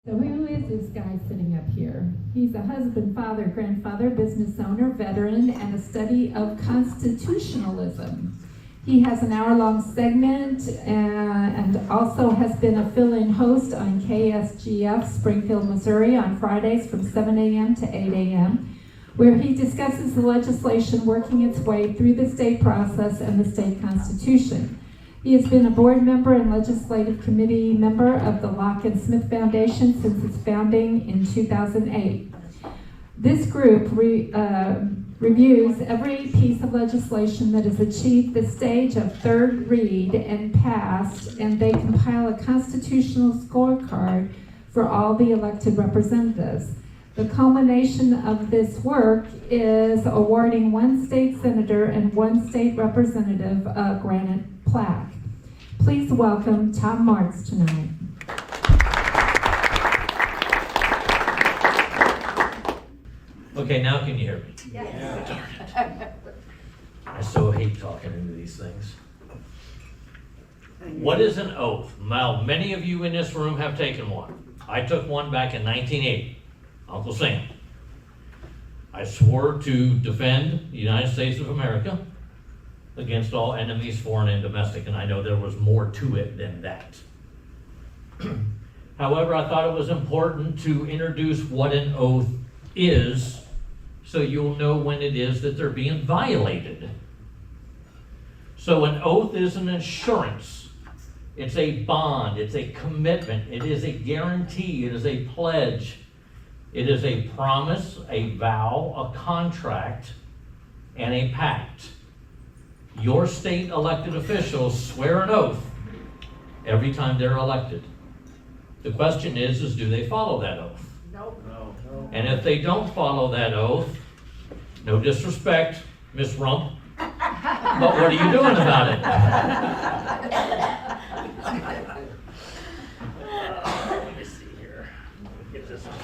So who is this guy sitting up here? He's a husband, father, grandfather, business owner, veteran, and a study of constitutionalism. He has an hour-long segment and also has been a fill-in host on KSGF Springfield, Missouri on Fridays from 7 a.m. to 8 a.m., where he discusses the legislation working its way through the state process and the state constitution. He has been a board member and legislative committee member of the Locke and Smith Foundation since its founding in 2008. This group reviews every piece of legislation that has achieved the stage of third read and passed, and they compile a constitutional scorecard for all the elected representatives. The culmination of this work is awarding one state senator and one state representative a granite plaque. Please welcome Tom Martz tonight. Okay, now can you hear me? Yes. I so hate talking into these things. What is an oath? Now, many of you in this room have taken one. I took one back in 1980, Uncle Sam. I swore to defend the United States of America against all enemies, foreign and domestic, and I know there was more to it than that. However, I thought it was important to introduce what an oath is, so you'll know when it is that they're being violated. So an oath is an assurance. It's a bond, it's a commitment, it is a guarantee, it is a pledge, it is a promise, a vow, a contract, and a pact. Your state elected officials swear an oath every time they're elected. The question is do they follow that oath? Nope. No. And if they don't follow that oath, no disrespect, Miss Rump, but what are you doing about it? Let me see here. Get this one.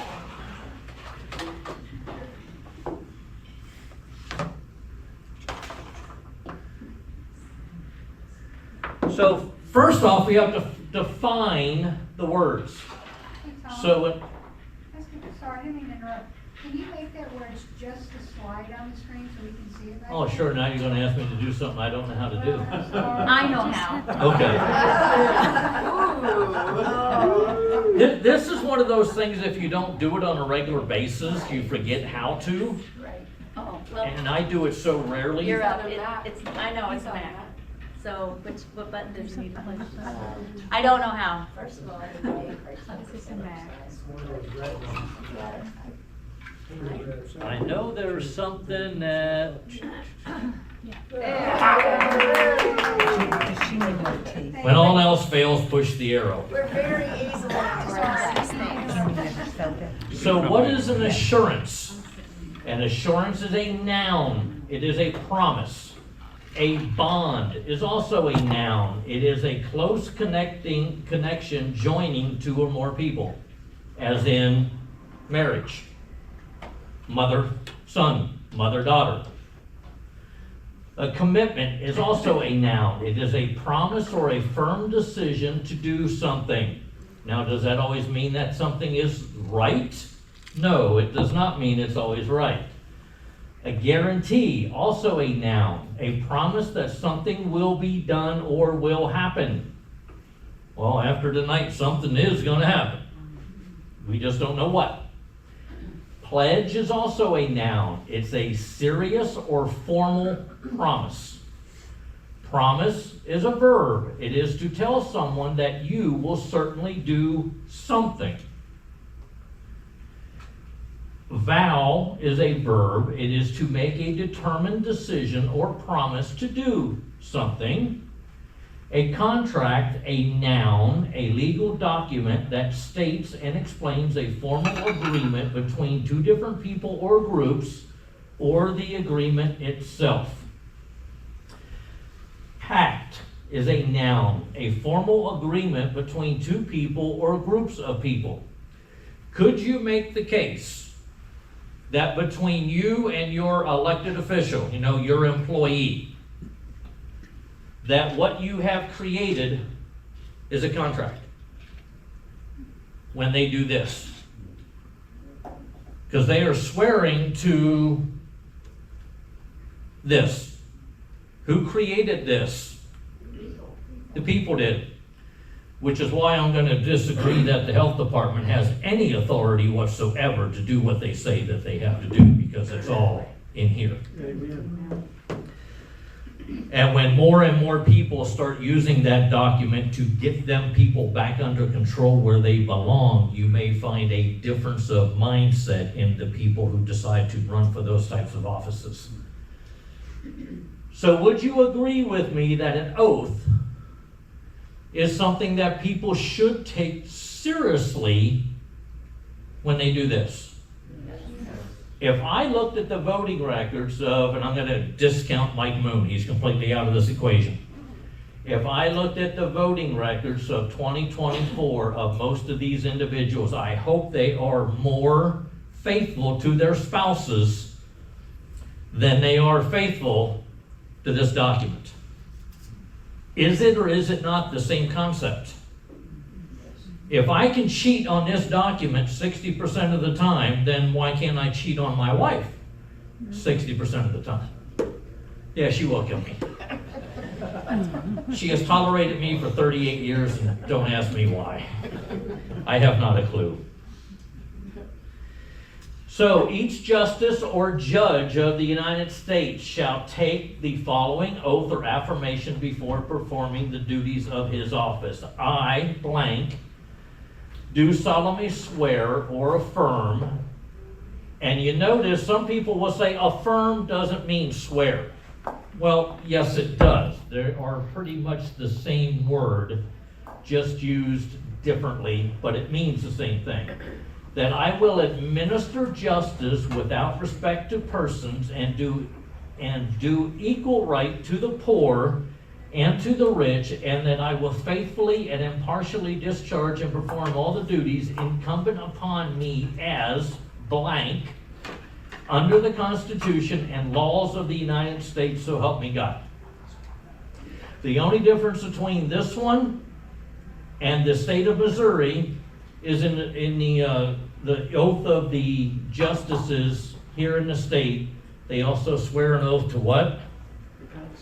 So first off, we have to define the words. Hey, Tom, So sorry, I didn't mean to interrupt. Can you make that where it's just a slide on the screen so we can see it? oh sure, now you're going to ask me to do something I don't know how to do. I know how. Okay. This is one of those things, if you don't do it on a regular basis, you forget how to. Right. Oh, well, And I do it so rarely. you're up. It's, I know it's a Mac. So what button does you need to push? I don't know how. First of all, it's a Mac. I know there's something that, when all else fails, push the arrow. We're very easily So what is an assurance? An assurance is a noun. It is a promise. A bond is also a noun. It is a close connection joining two or more people, as in marriage. Mother, son, mother, daughter. A commitment is also a noun. It is a promise or a firm decision to do something. Now, does that always mean that something is right? No, it does not mean it's always right. A guarantee, also a noun. A promise that something will be done or will happen. Well, after tonight, something is going to happen. We just don't know what. Pledge is also a noun. It's a serious or formal promise. Promise is a verb. It is to tell someone that you will certainly do something. Vow is a verb. It is to make a determined decision or promise to do something. A contract, a noun, a legal document that states and explains a formal agreement between two different people or groups, or the agreement itself. Pact is a noun, a formal agreement between two people or groups of people. Could you make the case that between you and your elected official, your employee, that what you have created is a contract? when they do this. Because they are swearing to this. Who created this? The people did. Which is why I'm going to disagree that the health department has any authority whatsoever to do what they say that they have to do, because it's all in here. And when more and more people start using that document to get them people back under control where they belong, you may find a difference of mindset in the people who decide to run for those types of offices. So would you agree with me that an oath is something that people should take seriously when they do this? If I looked at the voting records of, and I'm going to discount Mike Moon, he's completely out of this equation. If I looked at the voting records of 2024 of most of these individuals, I hope they are more faithful to their spouses than they are faithful to this document. Is it or is it not the same concept? If I can cheat on this document 60% of the time, then why can't I cheat on my wife 60% of the time? Yeah, she will kill me. She has tolerated me for 38 years, and don't ask me why. I have not a clue. So each justice or judge of the United States shall take the following oath or affirmation before performing the duties of his office. I, blank, do solemnly swear or affirm. And you notice some people will say affirm doesn't mean swear. Well, yes it does. They are pretty much the same word, just used differently, but it means the same thing. That I will administer justice without respect to persons and do equal right to the poor and to the rich, and that I will faithfully and impartially discharge and perform all the duties incumbent upon me as blank under the Constitution and laws of the United States, so help me God. The only difference between this one and the state of Missouri is in the oath of the justices here in the state. They also swear an oath to what?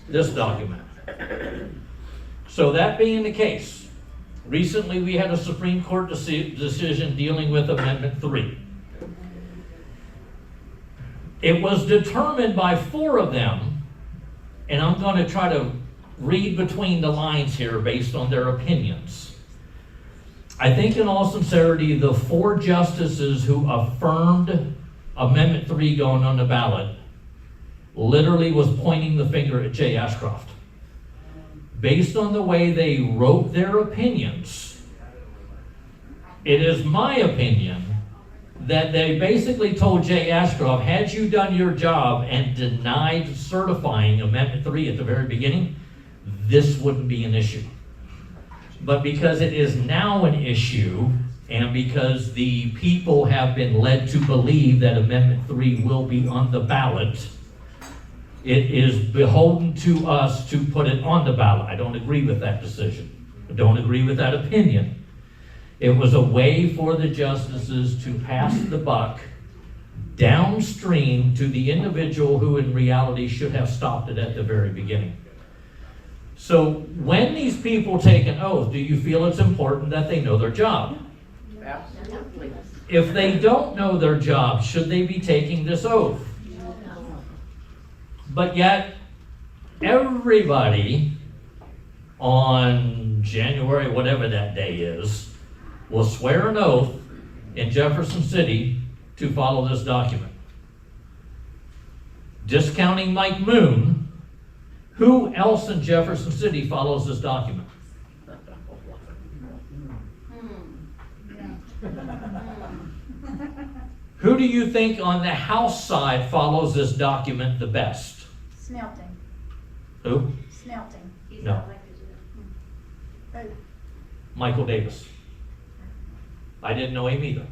This document. So that being the case, recently we had a Supreme Court decision dealing with Amendment 3. It was determined by 4 of them, and I'm going to try to read between the lines here based on their opinions. I think in all sincerity, the 4 justices who affirmed Amendment 3 going on the ballot literally was pointing the finger at Jay Ashcroft. Based on the way they wrote their opinions, it is my opinion that they basically told Jay Ashcroft, had you done your job and denied certifying Amendment 3 at the very beginning, this wouldn't be an issue. But because it is now an issue, and because the people have been led to believe that Amendment 3 will be on the ballot, it is beholden to us to put it on the ballot. I don't agree with that decision. I don't agree with that opinion. It was a way for the justices to pass the buck downstream to the individual who in reality should have stopped it at the very beginning. So when these people take an oath, do you feel it's important that they know their job? Absolutely. If they don't know their job, should they be taking this oath? But yet, everybody on January, whatever that day is, will swear an oath in Jefferson City to follow this document. Discounting Mike Moon, who else in Jefferson City follows this document? Who do you think on the House side follows this document the best? Smelting. Who? Smelting. No. Michael Davis. I didn't know him either.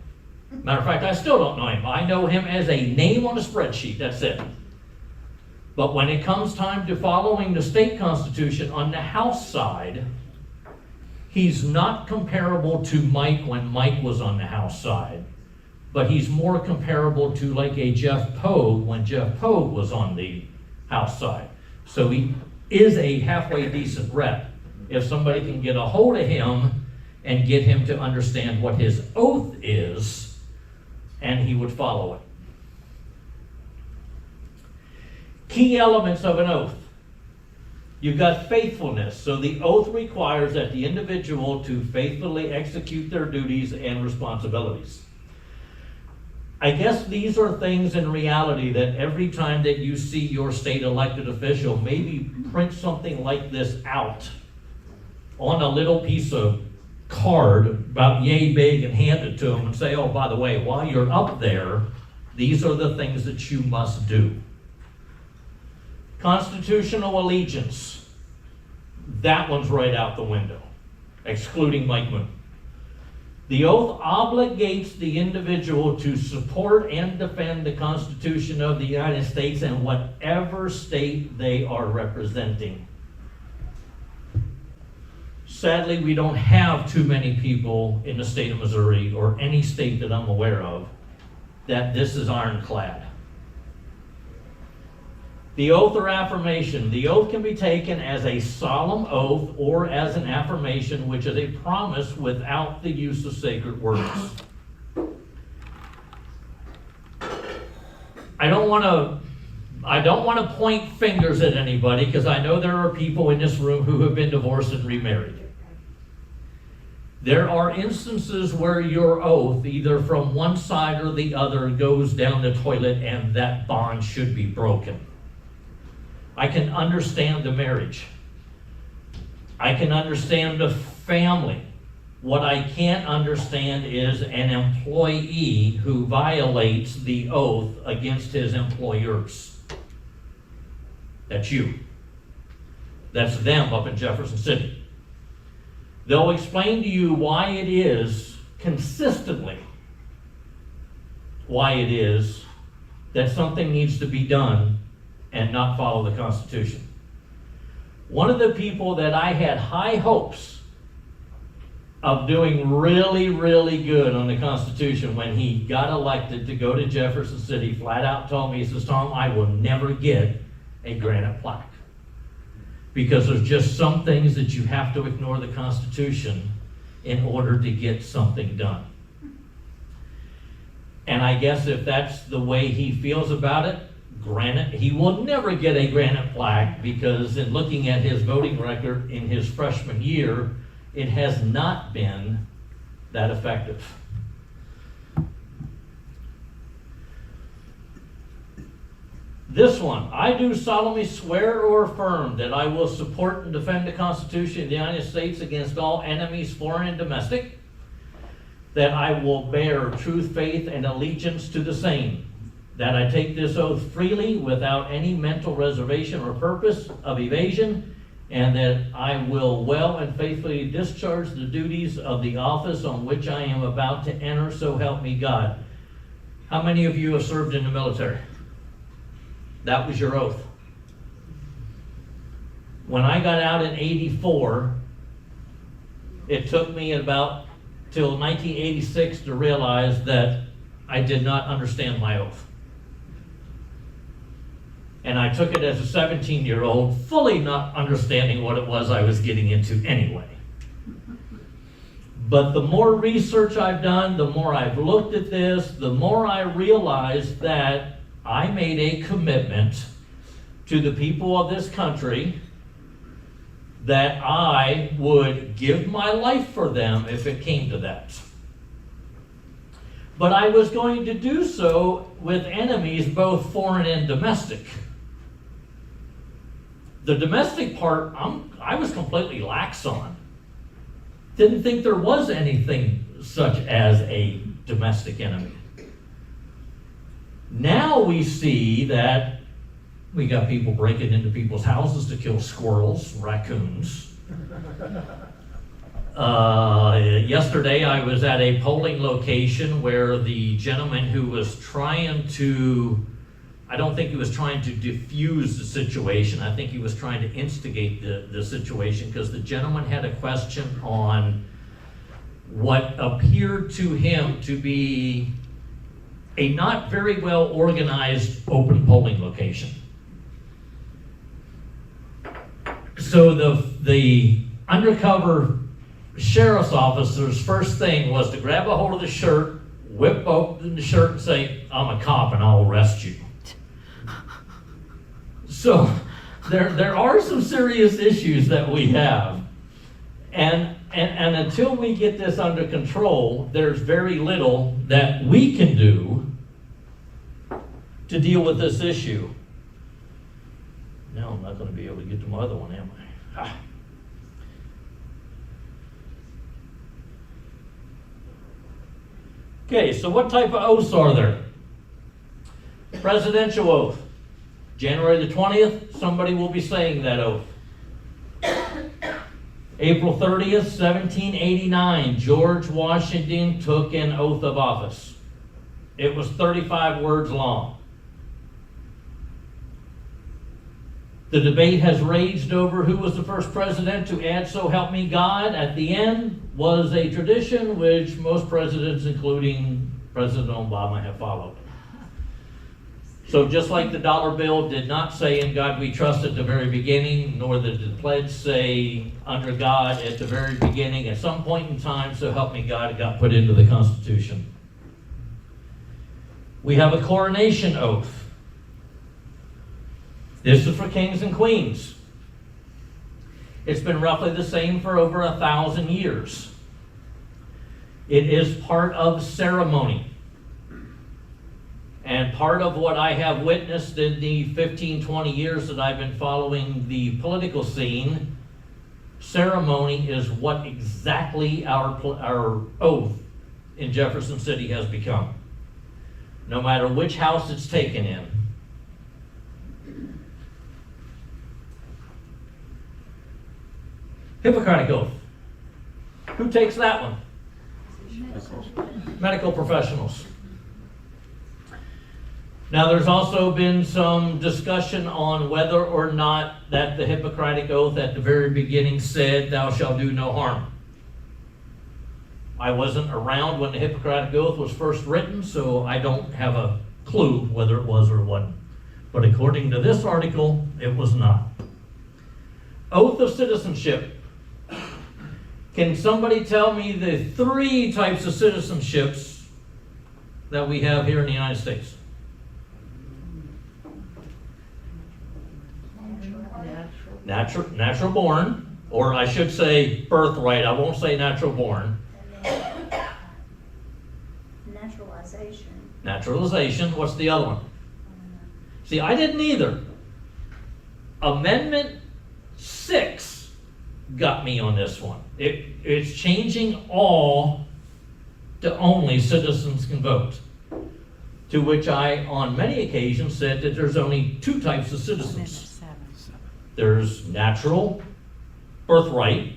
Matter of fact, I still don't know him. I know him as a name on a spreadsheet, that's it. But when it comes time to following the state constitution on the House side, He's not comparable to Mike when Mike was on the House side, but he's more comparable to like a Jeff Pogue when Jeff Pogue was on the House side. So he is a halfway decent rep. If somebody can get a hold of him and get him to understand what his oath is, and he would follow it. Key elements of an oath. You've got faithfulness. So the oath requires that the individual to faithfully execute their duties and responsibilities. I guess these are things in reality that every time that you see your state elected official, maybe print something like this out on a little piece of card about yay big and hand it to them and say, oh, by the way, while you're up there, these are the things that you must do. Constitutional allegiance, that one's right out the window, excluding Mike Moon. The oath obligates the individual to support and defend the Constitution of the United States and whatever state they are representing. Sadly, we don't have too many people in the state of Missouri, or any state that I'm aware of, that this is ironclad. The oath or affirmation. The oath can be taken as a solemn oath or as an affirmation, which is a promise without the use of sacred words. I don't want to point fingers at anybody, because I know there are people in this room who have been divorced and remarried. There are instances where your oath, either from one side or the other, goes down the toilet, and that bond should be broken. I can understand the marriage. I can understand the family. What I can't understand is an employee who violates the oath against his employers. That's you. That's them up in Jefferson City. They'll explain to you why it is, consistently, why it is that something needs to be done and not follow the Constitution. One of the people that I had high hopes of doing really, really good on the Constitution when he got elected to go to Jefferson City, flat out told me, he says, Tom, I will never get a granite plaque. Because there's just some things that you have to ignore the Constitution in order to get something done. And I guess if that's the way he feels about it, granted, he will never get a granite plaque, because in looking at his voting record in his freshman year, it has not been that effective. This one, I do solemnly swear or affirm that I will support and defend the Constitution of the United States against all enemies, foreign and domestic, that I will bear true faith and allegiance to the same, that I take this oath freely without any mental reservation or purpose of evasion, and that I will well and faithfully discharge the duties of the office on which I am about to enter, so help me God. How many of you have served in the military? That was your oath. When I got out in '84, it took me about till 1986 to realize that I did not understand my oath. And I took it as a 17-year-old, fully not understanding what it was I was getting into anyway. But the more research I've done, the more I've looked at this, the more I realized that I made a commitment to the people of this country that I would give my life for them if it came to that. But I was going to do so with enemies, both foreign and domestic. The domestic part, I was completely lax on. Didn't think there was anything such as a domestic enemy. Now we see that we got people breaking into people's houses to kill squirrels, raccoons. Yesterday I was at a polling location where the gentleman who was trying to I don't think he was trying to diffuse the situation. I think he was trying to instigate the situation, because the gentleman had a question on what appeared to him to be a not very well organized open polling location. So the undercover sheriff's officer's first thing was to grab a hold of the shirt, whip open the shirt and say, "I'm a cop and I'll arrest you." So there are some serious issues that we have. And until we get this under control, there's very little that we can do to deal with this issue. Now I'm not going to be able to get to my other one, am I? Okay, so what type of oaths are there? Presidential oath. January the 20th, somebody will be saying that oath. April 30th, 1789, George Washington took an oath of office. It was 35 words long. The debate has raged over who was the first president to add "So help me God" at the end. Was a tradition which most presidents, including President Obama, have followed. So just like the dollar bill did not say "In God We Trust" at the very beginning, nor did the pledge say "Under God" at the very beginning, at some point in time, "So help me God," it got put into the Constitution. We have a coronation oath. This is for kings and queens. It's been roughly the same for over 1,000 years. It is part of ceremony. And part of what I have witnessed in the 15, 20 years that I've been following the political scene, ceremony is what exactly our oath in Jefferson City has become. No matter which house it's taken in. Hippocratic Oath. Who takes that one? Medical professionals. Now, there's also been some discussion on whether or not that the Hippocratic Oath at the very beginning said, "Thou shalt do no harm." I wasn't around when the Hippocratic Oath was first written, so I don't have a clue whether it was or wasn't. But according to this article, it was not. Oath of citizenship. Can somebody tell me the 3 types of citizenships that we have here in the United States? Natural born, or I should say birthright. I won't say natural born. Naturalization. Naturalization. What's the other one? See, I didn't either. Amendment 6 got me on this one. It's changing all to only citizens can vote. To which I, on many occasions, said that there's only 2 types of citizens. There's natural, birthright,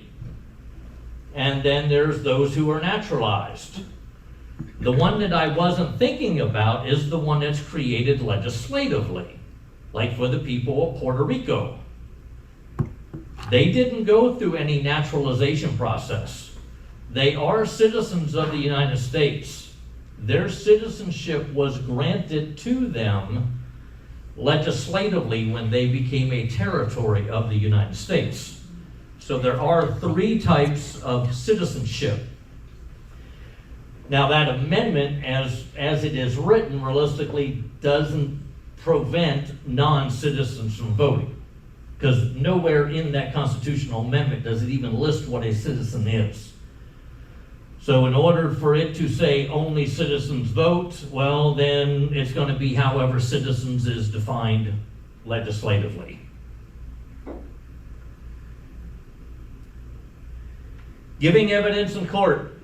and then there's those who are naturalized. The one that I wasn't thinking about is the one that's created legislatively, like for the people of Puerto Rico. They didn't go through any naturalization process. They are citizens of the United States. Their citizenship was granted to them legislatively when they became a territory of the United States. So there are 3 types of citizenship. Now that amendment, as it is written, realistically doesn't prevent non-citizens from voting. Because nowhere in that constitutional amendment does it even list what a citizen is. So in order for it to say only citizens vote, well, then it's going to be however citizens is defined legislatively. Giving evidence in court.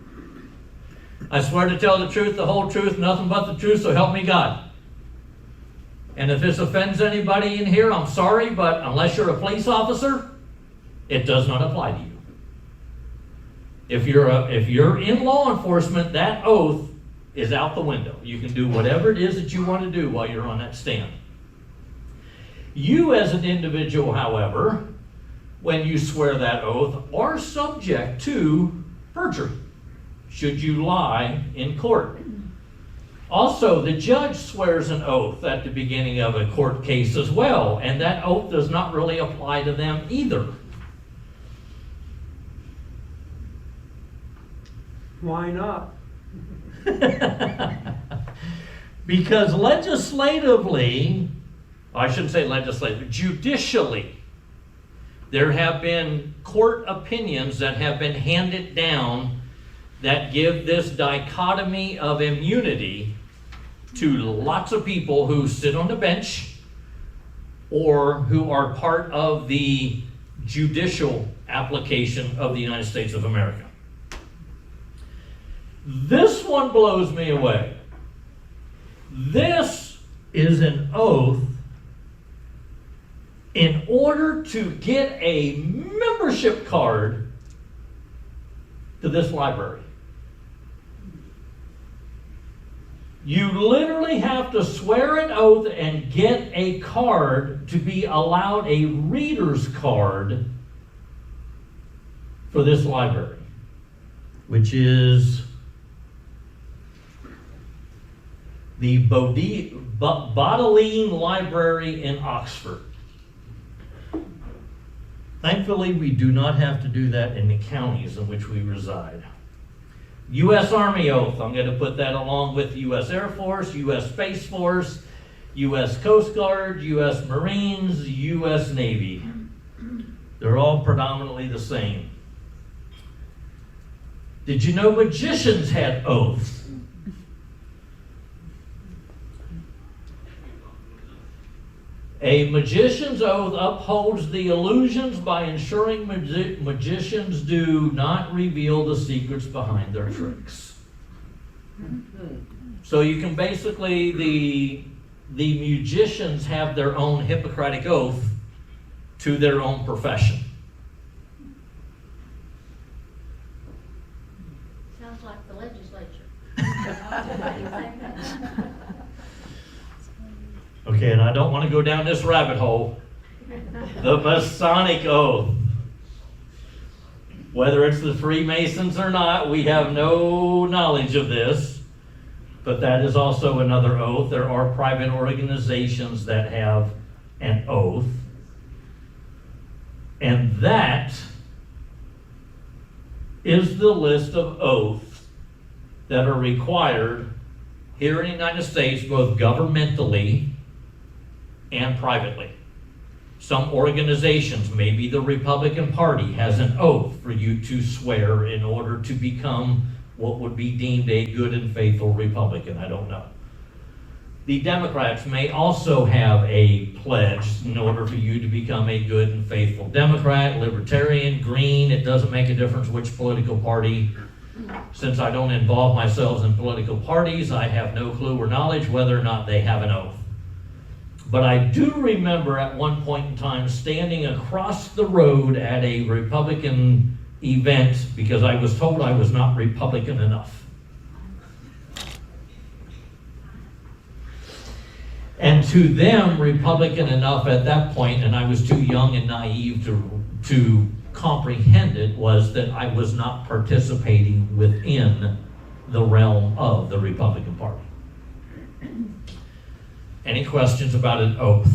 I swear to tell the truth, the whole truth, nothing but the truth, so help me God. And if this offends anybody in here, I'm sorry, but unless you're a police officer, it does not apply to you. If you're in law enforcement, that oath is out the window. You can do whatever it is that you want to do while you're on that stand. You as an individual, however, when you swear that oath, are subject to perjury, should you lie in court. Also, the judge swears an oath at the beginning of a court case as well, and that oath does not really apply to them either. Why not? Because legislatively, I shouldn't say legislatively, judicially, there have been court opinions that have been handed down that give this dichotomy of immunity to lots of people who sit on the bench or who are part of the judicial application of the United States of America. This one blows me away. This is an oath in order to get a membership card to this library. You literally have to swear an oath and get a card to be allowed a reader's card for this library, which is the Bodleian Library in Oxford. Thankfully, we do not have to do that in the counties in which we reside. U.S. Army oath, I'm going to put that along with U.S. Air Force, U.S. Space Force, U.S. Coast Guard, U.S. Marines, U.S. Navy. They're all predominantly the same. Did you know magicians had oaths? A magician's oath upholds the illusions by ensuring magicians do not reveal the secrets behind their tricks. So you can basically, the magicians have their own Hippocratic Oath to their own profession. Sounds like the legislature. Okay, and I don't want to go down this rabbit hole. The Masonic Oath. Whether it's the Freemasons or not, we have no knowledge of this. But that is also another oath. There are private organizations that have an oath. And that is the list of oaths that are required here in the United States, both governmentally and privately. Some organizations, maybe the Republican Party, has an oath for you to swear in order to become what would be deemed a good and faithful Republican. I don't know. The Democrats may also have a pledge in order for you to become a good and faithful Democrat, Libertarian, Green. It doesn't make a difference which political party. Since I don't involve myself in political parties, I have no clue or knowledge whether or not they have an oath. But I do remember at one point in time standing across the road at a Republican event because I was told I was not Republican enough. And to them, Republican enough at that point, and I was too young and naive to comprehend it, was that I was not participating within the realm of the Republican Party. Any questions about an oath?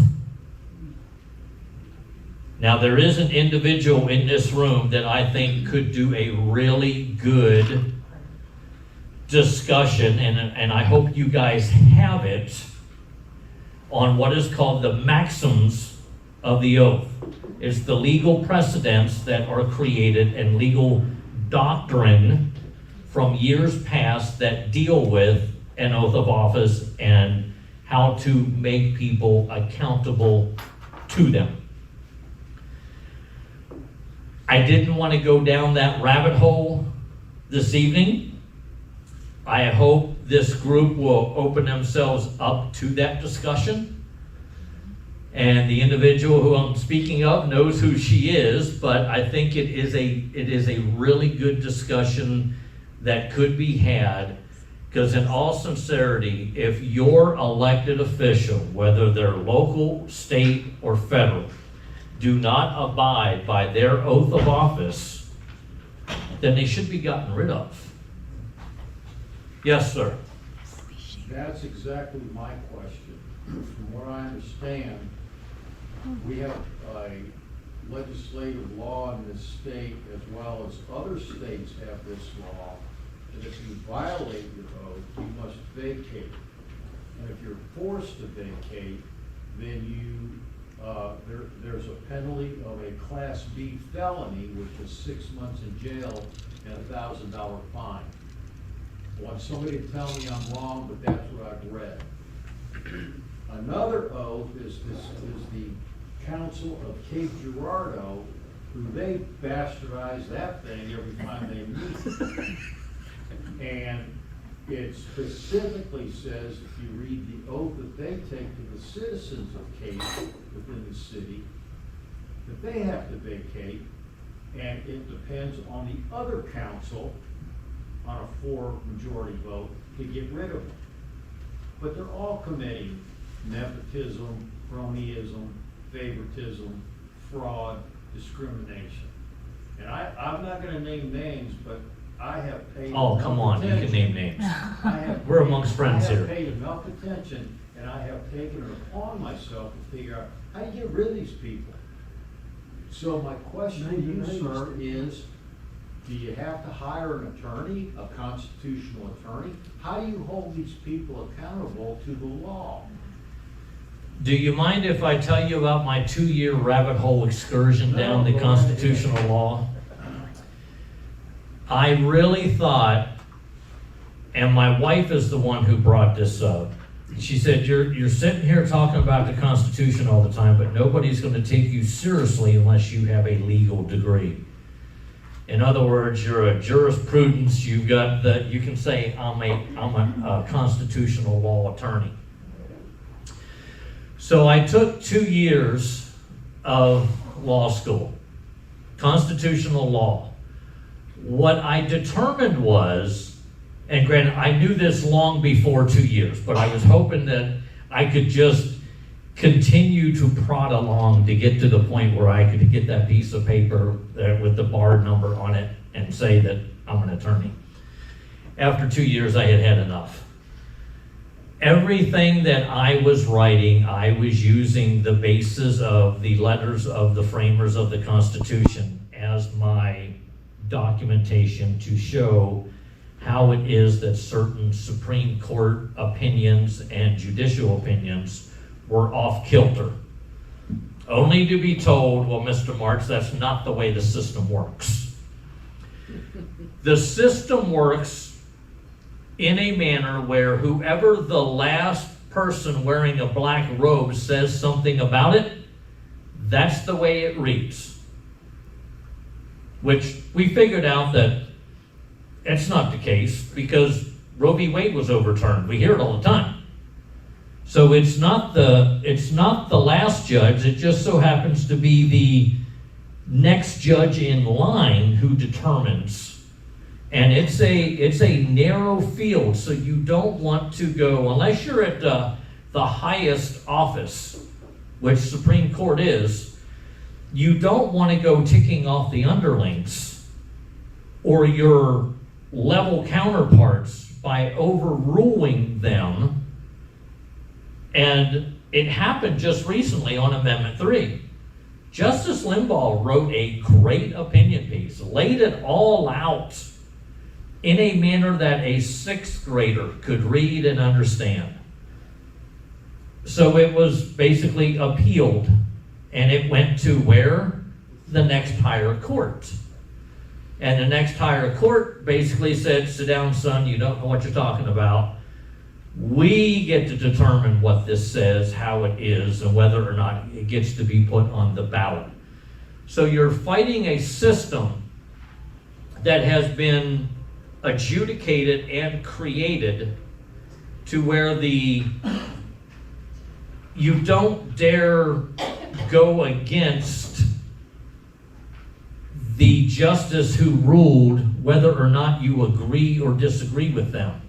Now, there is an individual in this room that I think could do a really good discussion, and I hope you guys have it, on what is called the maxims of the oath. It's the legal precedents that are created and legal doctrine from years past that deal with an oath of office and how to make people accountable to them. I didn't want to go down that rabbit hole this evening. I hope this group will open themselves up to that discussion. And the individual who I'm speaking of knows who she is, but I think it is a really good discussion that could be had. Because in all sincerity, if your elected official, whether they're local, state, or federal, do not abide by their oath of office, then they should be gotten rid of. Yes, sir. That's exactly my question. From what I understand, we have a legislative law in this state, as well as other states have this law, that if you violate your oath, you must vacate. And if you're forced to vacate, then there's a penalty of a Class B felony, which is 6 months in jail and a $1,000 fine. I want somebody to tell me I'm wrong, but that's what I've read. Another oath is the Council of Cape Girardeau, who they bastardize that thing every time they meet. And it specifically says, if you read the oath that they take to the citizens of Cape within the city, that they have to vacate, and it depends on the other council on a 4-majority vote to get rid of them. But they're all committing nepotism, cronyism, favoritism, fraud, discrimination. And I'm not gonna name names, but I have paid. Oh, come on, you can name names. We're amongst friends I here. have paid enough attention, and I have taken it upon myself to figure out how do you get rid of these people? So my question to you, sir, is, do you have to hire an attorney, a constitutional attorney? How do you hold these people accountable to the law? Do you mind if I tell you about my 2-year rabbit hole excursion down the constitutional law? I really thought, and my wife is the one who brought this up. She said, you're sitting here talking about the Constitution all the time, but nobody's going to take you seriously unless you have a legal degree. In other words, you're a jurisprudence, you can say, I'm a constitutional law attorney. So I took 2 years of law school, constitutional law. What I determined was, and granted, I knew this long before 2 years, but I was hoping that I could just continue to prod along to get to the point where I could get that piece of paper with the bar number on it and say that I'm an attorney. After 2 years, I had had enough. Everything that I was writing, I was using the basis of the letters of the framers of the Constitution as my documentation to show how it is that certain Supreme Court opinions and judicial opinions were off kilter. Only to be told, well, Mr. Martz, that's not the way the system works. The system works in a manner where whoever the last person wearing a black robe says something about it, that's the way it reads. Which we figured out that it's not the case because Roe v. Wade was overturned. We hear it all the time. So it's not the last judge, it just so happens to be the next judge in line who determines. And it's a narrow field, so you don't want to go, unless you're at the highest office, which Supreme Court is, you don't want to go ticking off the underlings or your level counterparts by overruling them. And it happened just recently on Amendment 3. Justice Limbaugh wrote a great opinion piece, laid it all out in a manner that a 6th grader could read and understand. So it was basically appealed, and it went to where? The next higher court. And the next higher court basically said, sit down, son, you don't know what you're talking about. We get to determine what this says, how it is, and whether or not it gets to be put on the ballot. So you're fighting a system that has been adjudicated and created to where you don't dare go against the justice who ruled, whether or not you agree or disagree with them.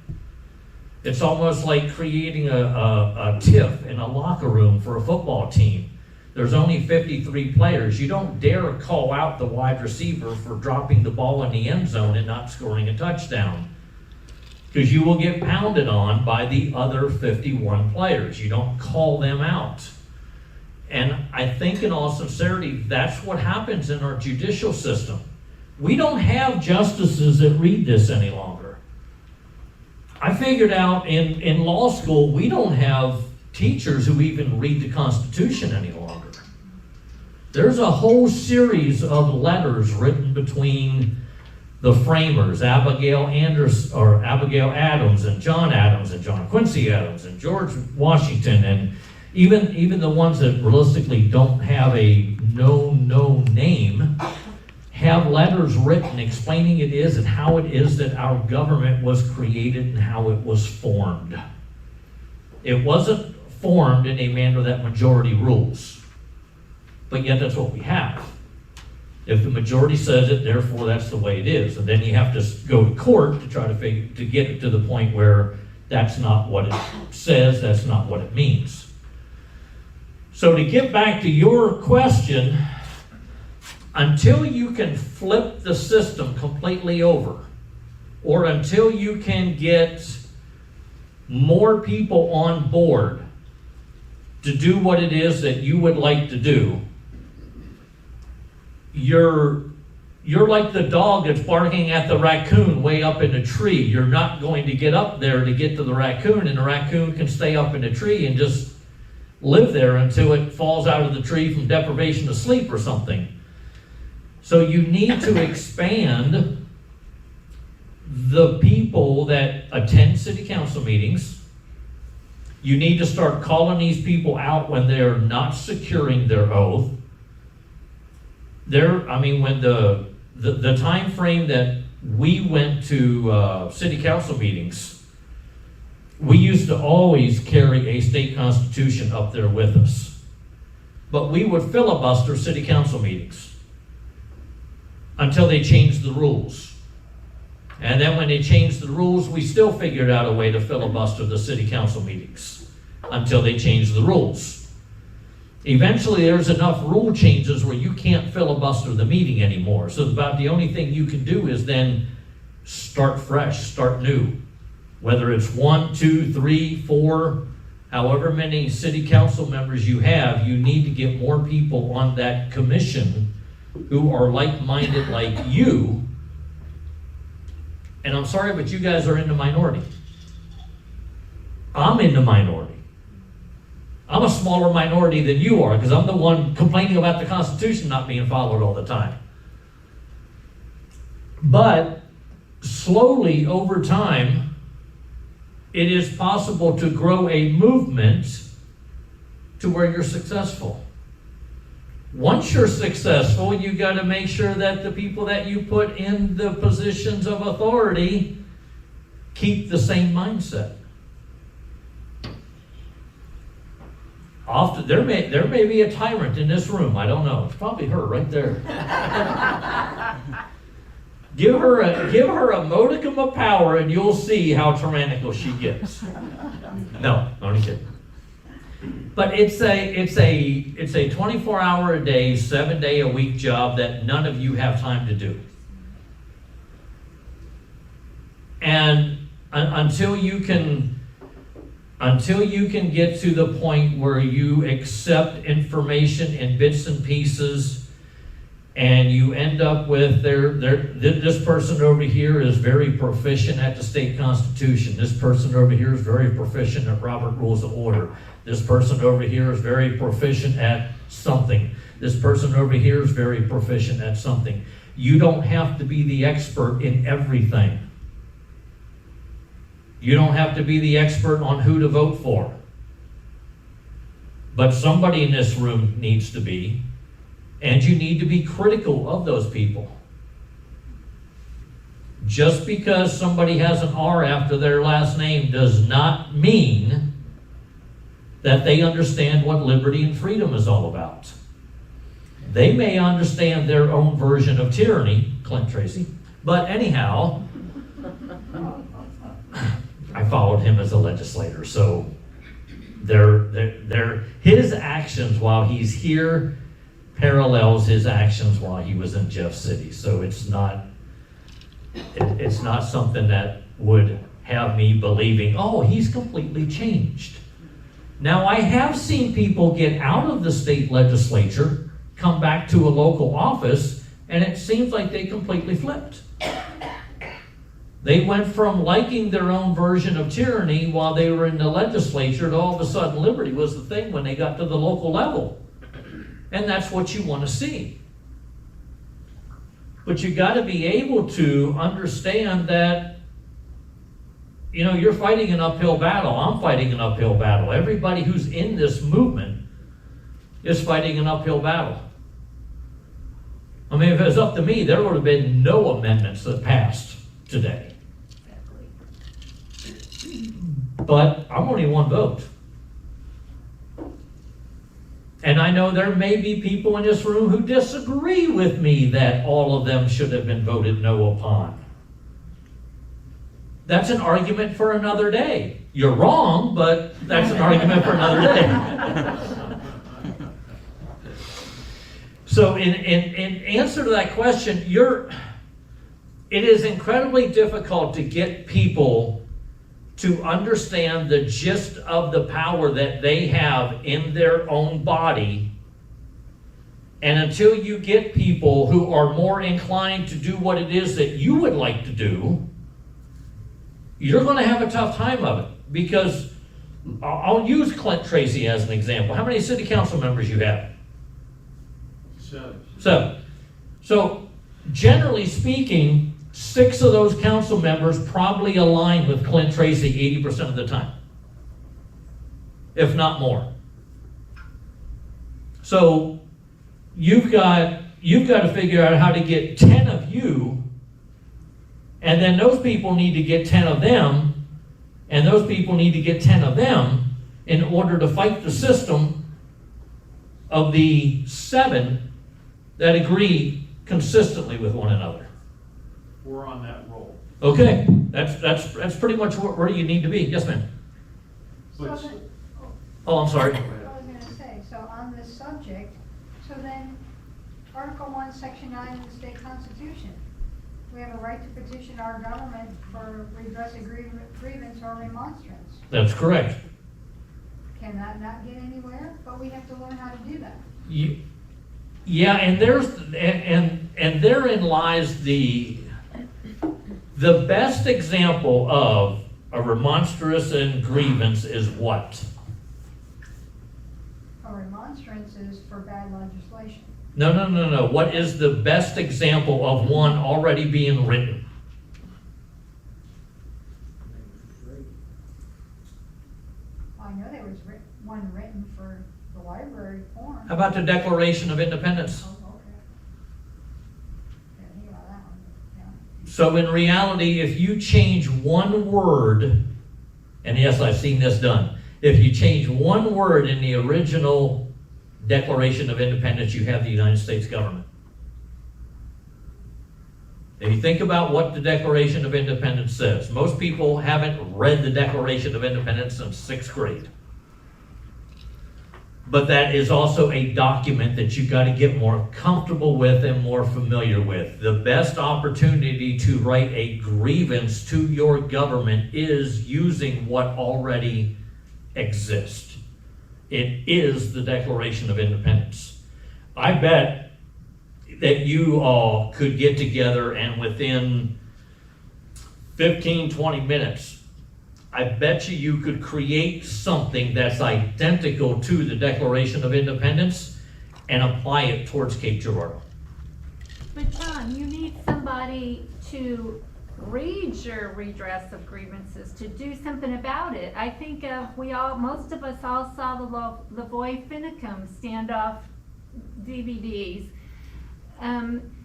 It's almost like creating a tiff in a locker room for a football team. There's only 53 players. You don't dare call out the wide receiver for dropping the ball in the end zone and not scoring a touchdown, because you will get pounded on by the other 51 players. You don't call them out. And I think in all sincerity, that's what happens in our judicial system. We don't have justices that read this any longer. I figured out in law school, we don't have teachers who even read the Constitution any longer. There's a whole series of letters written between the framers, Abigail Adams and John Quincy Adams and George Washington, and even the ones that realistically don't have a no name, have letters written explaining it is and how it is that our government was created and how it was formed. It wasn't formed in a manner that majority rules, but yet that's what we have. If the majority says it, therefore that's the way it is. And then you have to go to court to try to get it to the point where that's not what it says, that's not what it means. So to get back to your question, until you can flip the system completely over, or until you can get more people on board to do what it is that you would like to do, you're like the dog that's barking at the raccoon way up in a tree. You're not going to get up there to get to the raccoon, and the raccoon can stay up in a tree and just live there until it falls out of the tree from deprivation of sleep or something. So you need to expand the people that attend city council meetings. You need to start calling these people out when they're not securing their oath. When the time frame that we went to city council meetings, we used to always carry a state constitution up there with us. But we would filibuster city council meetings until they changed the rules. And then when they changed the rules, we still figured out a way to filibuster the city council meetings until they changed the rules. Eventually, there's enough rule changes where you can't filibuster the meeting anymore. So about the only thing you can do is then start fresh, start new. Whether it's 1, 2, 3, 4, however many city council members you have, you need to get more people on that commission who are like-minded like you. And I'm sorry, but you guys are in the minority. I'm in the minority. I'm a smaller minority than you are because I'm the one complaining about the Constitution not being followed all the time. But slowly over time, it is possible to grow a movement to where you're successful. Once you're successful, you got to make sure that the people that you put in the positions of authority keep the same mindset. Often there may be a tyrant in this room. I don't know. It's probably her right there. Give her a modicum of power, and you'll see how tyrannical she gets. No, only kidding. But it's a 24-hour a day, 7-day-a-week job that none of you have time to do. And until you can get to the point where you accept information in bits and pieces, and you end up with this person over here is very proficient at the state constitution. This person over here is very proficient at Robert Rules of Order. This person over here is very proficient at something. This person over here is very proficient at something. You don't have to be the expert in everything. You don't have to be the expert on who to vote for. But somebody in this room needs to be. And you need to be critical of those people. Just because somebody has an R after their last name does not mean that they understand what liberty and freedom is all about. They may understand their own version of tyranny, Clint Tracy, but anyhow, I followed him as a legislator, so his actions while he's here parallels his actions while he was in Jeff City. So it's not something that would have me believing, oh, he's completely changed. Now, I have seen people get out of the state legislature, come back to a local office, and it seems like they completely flipped. They went from liking their own version of tyranny while they were in the legislature to all of a sudden liberty was the thing when they got to the local level. And that's what you want to see. But you got to be able to understand that, you know, you're fighting an uphill battle. I'm fighting an uphill battle. Everybody who's in this movement is fighting an uphill battle. I mean, if it was up to me, there would have been no amendments that passed today. But I'm only one vote. And I know there may be people in this room who disagree with me that all of them should have been voted no upon. That's an argument for another day. You're wrong, but that's an argument for another day. So in answer to that question, it is incredibly difficult to get people to understand the gist of the power that they have in their own body. And until you get people who are more inclined to do what it is that you would like to do, you're going to have a tough time of it. Because I'll use Clint Tracy as an example. How many city council members you have? 7. So generally speaking, 6 of those council members probably align with Clint Tracy 80% of the time, if not more. So you've got to figure out how to get 10 of you, and then those people need to get 10 of them, and those people need to get 10 of them in order to fight the system of the 7 that agree consistently with one another. We're on that roll. Okay, that's pretty much where you need to be. Yes, ma'am. But- Oh, I'm sorry. I was gonna say, so on this subject, so then, Article 1, Section 9 of the state constitution, we have a right to petition our government for redress of grievance or remonstrance. That's correct. Can that not get anywhere? But we have to learn how to do that. Yeah, and therein lies the best example of a remonstrance and grievance is what? A remonstrance is for bad legislation. No. What is the best example of one already being written? I know there was one written for the library form. How about the Declaration of Independence? Oh, okay. Didn't think about that one, yeah. So in reality, if you change one word, and yes, I've seen this done, if you change one word in the original Declaration of Independence, you have the United States government. If you think about what the Declaration of Independence says, most people haven't read the Declaration of Independence since 6th grade. But that is also a document that you've got to get more comfortable with and more familiar with. The best opportunity to write a grievance to your government is using what already exists. It is the Declaration of Independence. I bet that you all could get together and within 15, 20 minutes, I bet you could create something that's identical to the Declaration of Independence and apply it towards Cape Girardeau. But John, you need somebody to read your redress of grievances, to do something about it. I think most of us all saw the Lavoy Finicum standoff DVDs.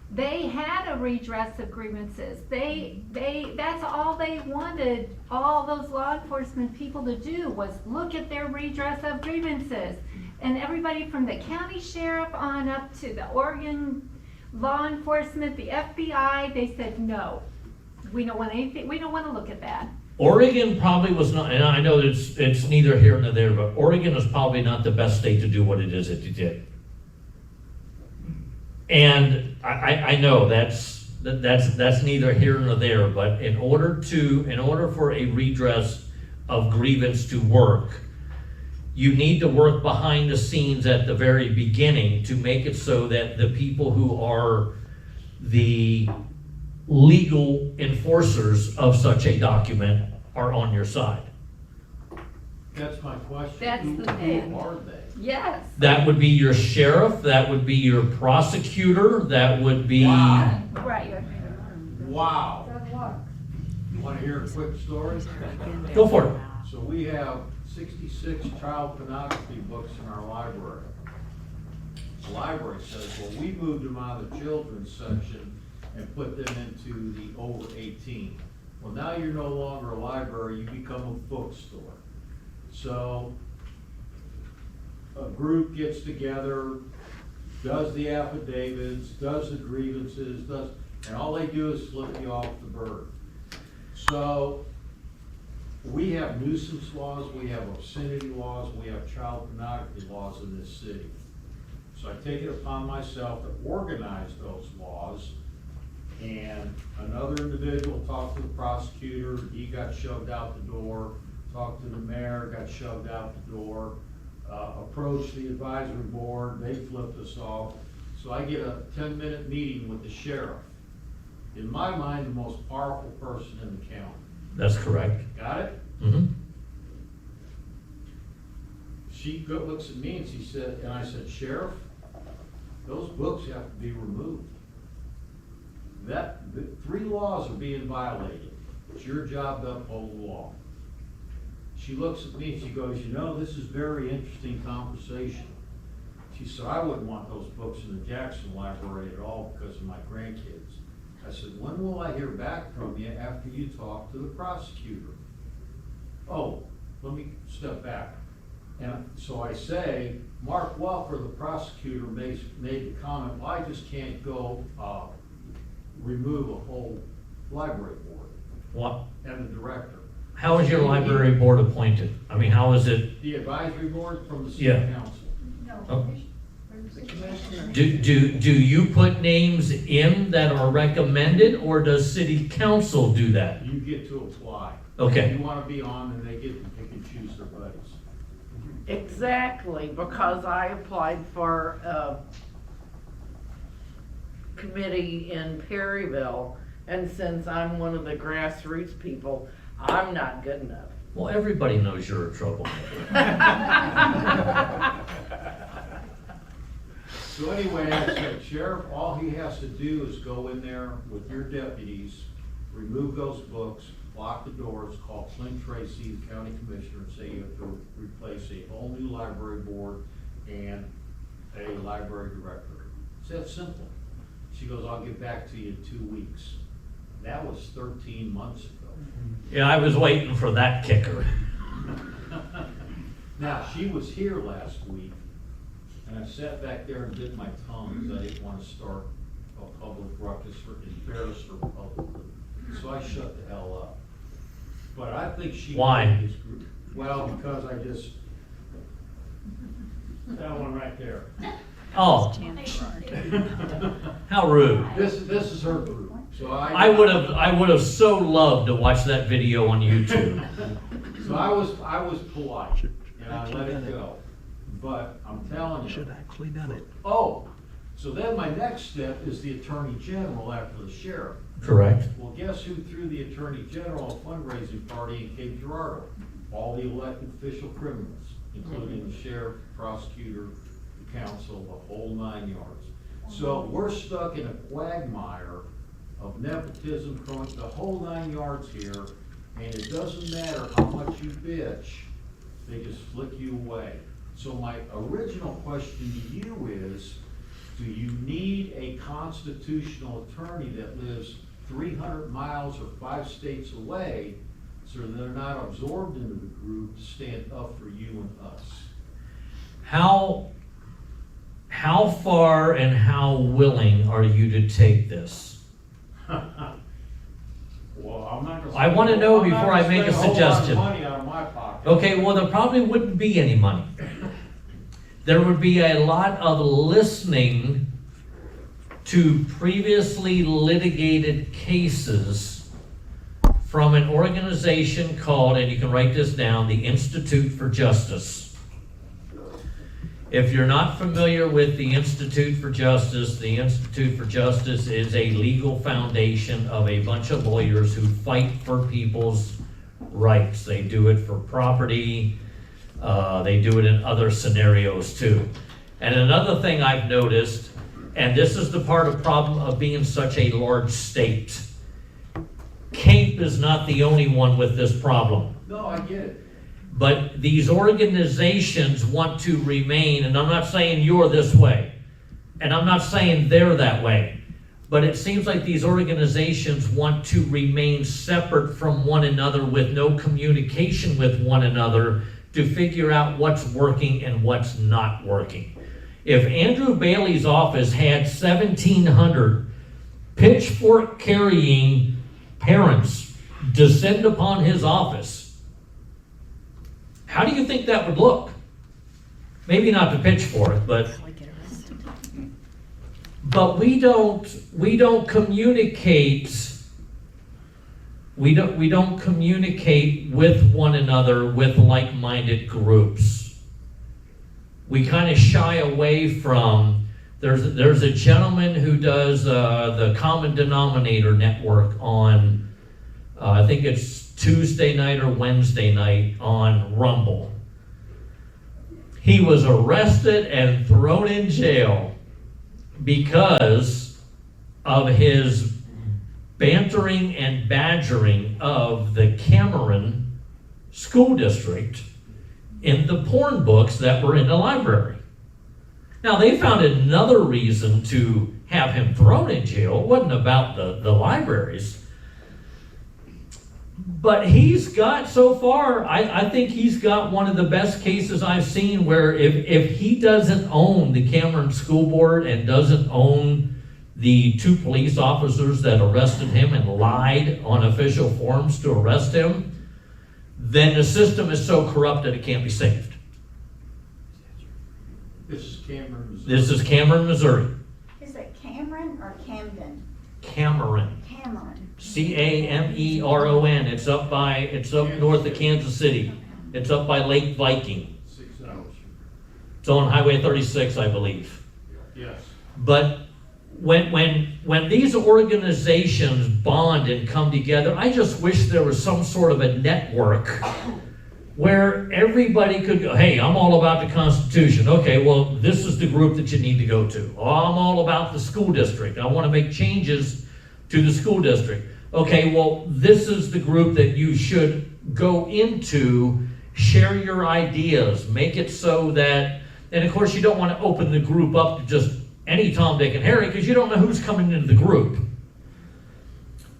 They had a redress of grievances. That's all they wanted all those law enforcement people to do was look at their redress of grievances. And everybody from the county sheriff on up to the Oregon law enforcement, the FBI, they said, no, we don't want anything, we don't want to look at that. Oregon probably was not, and I know it's neither here nor there, but Oregon is probably not the best state to do what it is that it did. And I know that's neither here nor there, but in order for a redress of grievance to work, you need to work behind the scenes at the very beginning to make it so that the people who are the legal enforcers of such a document are on your side. That's my question. That's Who the thing. are they? Yes. That would be your sheriff, that would be your prosecutor, that would be... Wow. Right. Wow. Good luck. You wanna hear a quick story? Go for it. So we have 66 child pornography books in our library. The library says, well, we moved them out of the children's section and put them into the over 18. Well, now you're no longer a library, you become a bookstore. So a group gets together, does the affidavits, does the grievances, and all they do is flip you off the bird. So we have nuisance laws, we have obscenity laws, we have child pornography laws in this city. So I take it upon myself to organize those laws. And another individual talked to the prosecutor, he got shoved out the door, talked to the mayor, got shoved out the door, approached the advisory board, they flipped us off. So I get a 10-minute meeting with the sheriff. In my mind, the most powerful person in the county. That's correct. Got it? Mm-hmm. She looks at me and she said, and I said, Sheriff, those books have to be removed. The 3 laws are being violated. It's your job to uphold the law. She looks at me and she goes, you know, this is very interesting conversation. She said, I wouldn't want those books in the Jackson Library at all because of my grandkids. I said, when will I hear back from you after you talk to the prosecutor? Oh, let me step back. And so I say, Mark Welfer, the prosecutor, made the comment, well, I just can't go remove a whole library board What? and the director. How is your library board appointed? I mean, how is it? The advisory board from the city Yeah. council. No, Oh. commissioner. Do you put names in that are recommended, or does city council do that? You get to apply. Okay. If you want to be on, and they get to pick and choose their buddies. Exactly, because I applied for a committee in Perryville, and since I'm one of the grassroots people, I'm not good enough. Well, everybody knows you're a troublemaker. So anyway, I said, Sheriff, all he has to do is go in there with your deputies, remove those books, lock the doors, call Clint Tracy, the county commissioner, and say you have to replace a whole new library board and a library director. It's that simple. She goes, I'll get back to you in 2 weeks. That was 13 months ago. Yeah, I was waiting for that kicker. Now, she was here last week, and I sat back there and bit my tongue because I didn't want to start a public ruckus or embarrass her publicly. So I shut the hell up. But I think she. Why? This group. Well, because I just, that one right there. Oh, how rude. This is her group, so I would have so loved to watch that video on YouTube. So I was polite, and I let it go. But I'm telling you. Should actually done it. Oh, so then my next step is the Attorney General after the sheriff. Correct. Well, guess who threw the Attorney General a fundraising party in Cape Girardeau? All the elected official criminals, including the sheriff, prosecutor, the council, the whole 9 yards. So we're stuck in a quagmire of nepotism, the whole 9 yards here, and it doesn't matter how much you bitch, they just flick you away. So my original question to you is, do you need a constitutional attorney that lives 300 miles or 5 states away so they're not absorbed into the group to stand up for you and us? How far and how willing are you to take this? Well, I'm not gonna I want to know I'm not before I gonna make a spend whole lot of suggestion. money out of my pocket. Okay, well, there probably wouldn't be any money. There would be a lot of listening to previously litigated cases from an organization called, and you can write this down, the Institute for Justice. If you're not familiar with the Institute for Justice is a legal foundation of a bunch of lawyers who fight for people's rights. They do it for property, they do it in other scenarios too. And another thing I've noticed, and this is the part of problem of being such a large state, Cape is not the only one with this problem. No, I get it. But these organizations want to remain, and I'm not saying you're this way, and I'm not saying they're that way, but it seems like these organizations want to remain separate from one another with no communication with one another to figure out what's working and what's not working. If Andrew Bailey's office had 1,700 pitchfork-carrying parents descend upon his office, how do you think that would look? Maybe not the pitchfork, but we don't communicate. We don't communicate with one another with like-minded groups. We kind of shy away from. There's a gentleman who does the Common Denominator Network on, I think it's Tuesday night or Wednesday night on Rumble. He was arrested and thrown in jail because of his bantering and badgering of the Cameron School District in the porn books that were in the library. Now, they found another reason to have him thrown in jail. It wasn't about the libraries. But he's got, so far, I think he's got one of the best cases I've seen where if he doesn't own the Cameron School Board and doesn't own the 2 police officers that arrested him and lied on official forms to arrest him, then the system is so corrupt that it can't be saved. This is Cameron, Missouri. This is Cameron, Missouri. Is it Cameron or Camden? Cameron. Cameron. Cameron. It's up north of Kansas City. It's up by Lake Viking. 6 hours. It's on Highway 36, I believe. Yes. But when these organizations bond and come together, I just wish there was some sort of a network where everybody could go, hey, I'm all about the Constitution. Okay, well, this is the group that you need to go to. Oh, I'm all about the school district. I want to make changes to the school district. Okay, well, this is the group that you should go into, share your ideas, make it so that, and of course you don't want to open the group up to just any Tom, Dick, and Harry, because you don't know who's coming into the group.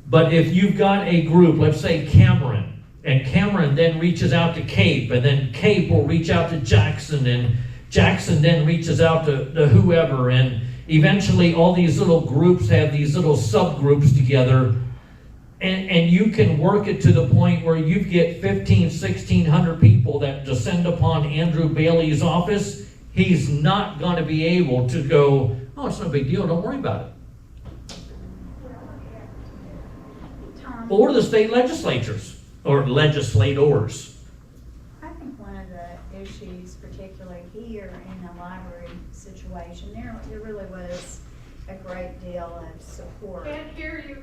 But if you've got a group, let's say Cameron, and Cameron then reaches out to Cape, and then Cape will reach out to Jackson, and Jackson then reaches out to whoever, and eventually all these little groups have these little subgroups together, and you can work it to the point where you get 1,600 people that descend upon Andrew Bailey's office. He's not going to be able to go, oh, it's no big deal, don't worry about it. Tom, Or the state legislatures, or legislators. I think one of the issues, particularly here in the library situation, there really was a great deal of support. Can't hear you.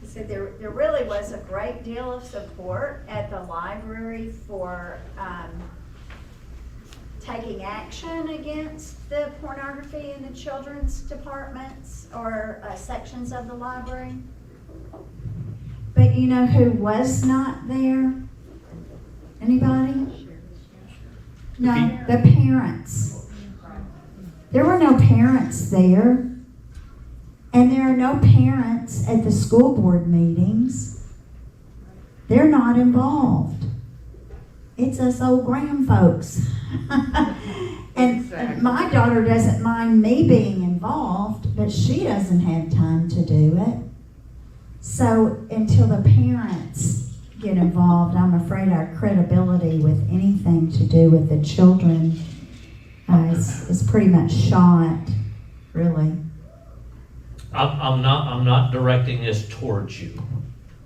He said there really was a great deal of support at the library for taking action against the pornography in the children's departments or sections of the library. But you know who was not there? Anybody? No, the parents. There were no parents there. And there are no parents at the school board meetings. They're not involved. It's us old grand folks. And my daughter doesn't mind me being involved, but she doesn't have time to do it. So until the parents get involved, I'm afraid our credibility with anything to do with the children is pretty much shot, really. I'm not directing this towards you.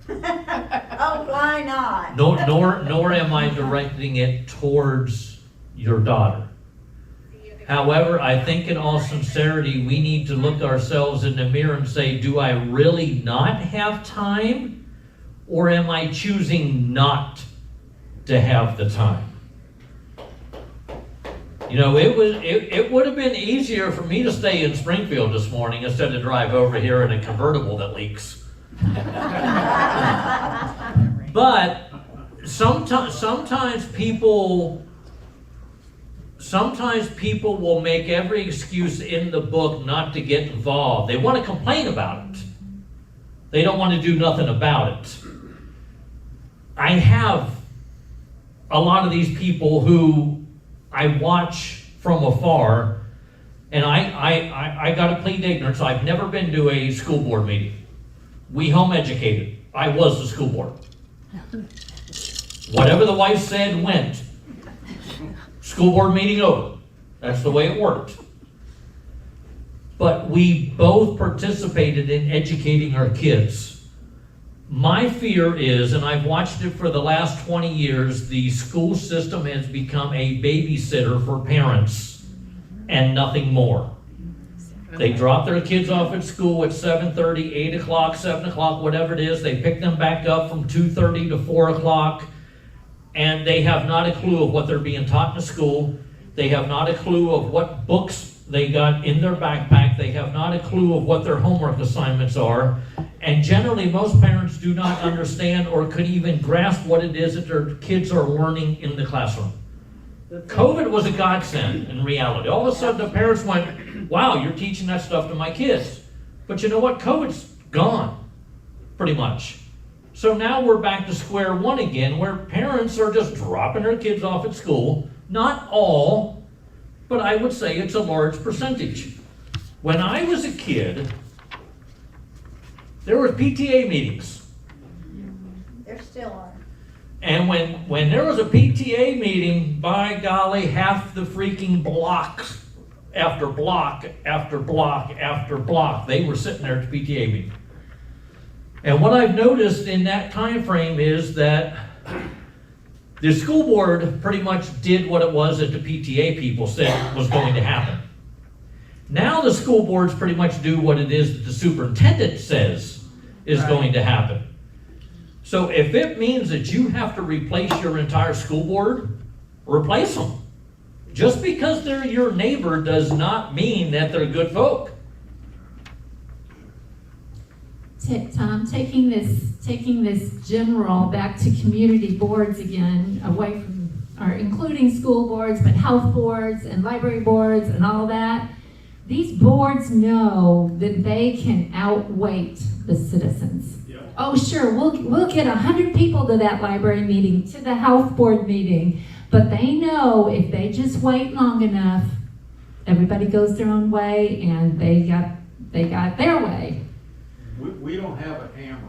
Oh, why not? Nor am I directing it towards your daughter. However, I think in all sincerity, we need to look ourselves in the mirror and say, do I really not have time? Or am I choosing not to have the time? You know, it would have been easier for me to stay in Springfield this morning instead of drive over here in a convertible that leaks. But sometimes people will make every excuse in the book not to get involved. They want to complain about it. They don't want to do nothing about it. I have a lot of these people who I watch from afar, and I got to plead ignorance. I've never been to a school board meeting. We home educated. I was the school board. Whatever the wife said went. School board meeting over. That's the way it worked. But we both participated in educating our kids. My fear is, and I've watched it for the last 20 years, the school system has become a babysitter for parents and nothing more. They drop their kids off at school at 7:30, 8 o'clock, 7 o'clock, whatever it is. They pick them back up from 2:30 to 4 o'clock. And they have not a clue of what they're being taught in school. They have not a clue of what books they got in their backpack. They have not a clue of what their homework assignments are. And generally, most parents do not understand or could even grasp what it is that their kids are learning in the classroom. COVID was a godsend in reality. All of a sudden, the parents went, wow, you're teaching that stuff to my kids. But you know what? COVID's gone, pretty much. So now we're back to square one again, where parents are just dropping their kids off at school. Not all, but I would say it's a large percentage. When I was a kid, there were PTA meetings. There still are. And when there was a PTA meeting, by golly, half the freaking block after block after block after block, they were sitting there at the PTA meeting. And what I've noticed in that time frame is that the school board pretty much did what it was that the PTA people said was going to happen. Now the school boards pretty much do what it is that the superintendent says is going to happen. So if it means that you have to replace your entire school board, replace them. Just because they're your neighbor does not mean that they're good folk. Tom, taking this general back to community boards again, away from, or including school boards, but health boards and library boards and all that, these boards know that they can outweight the citizens. Yeah. Oh, sure, we'll get 100 people to that library meeting, to the health board meeting, but they know if they just wait long enough, everybody goes their own way, and they got their way. We don't have a hammer.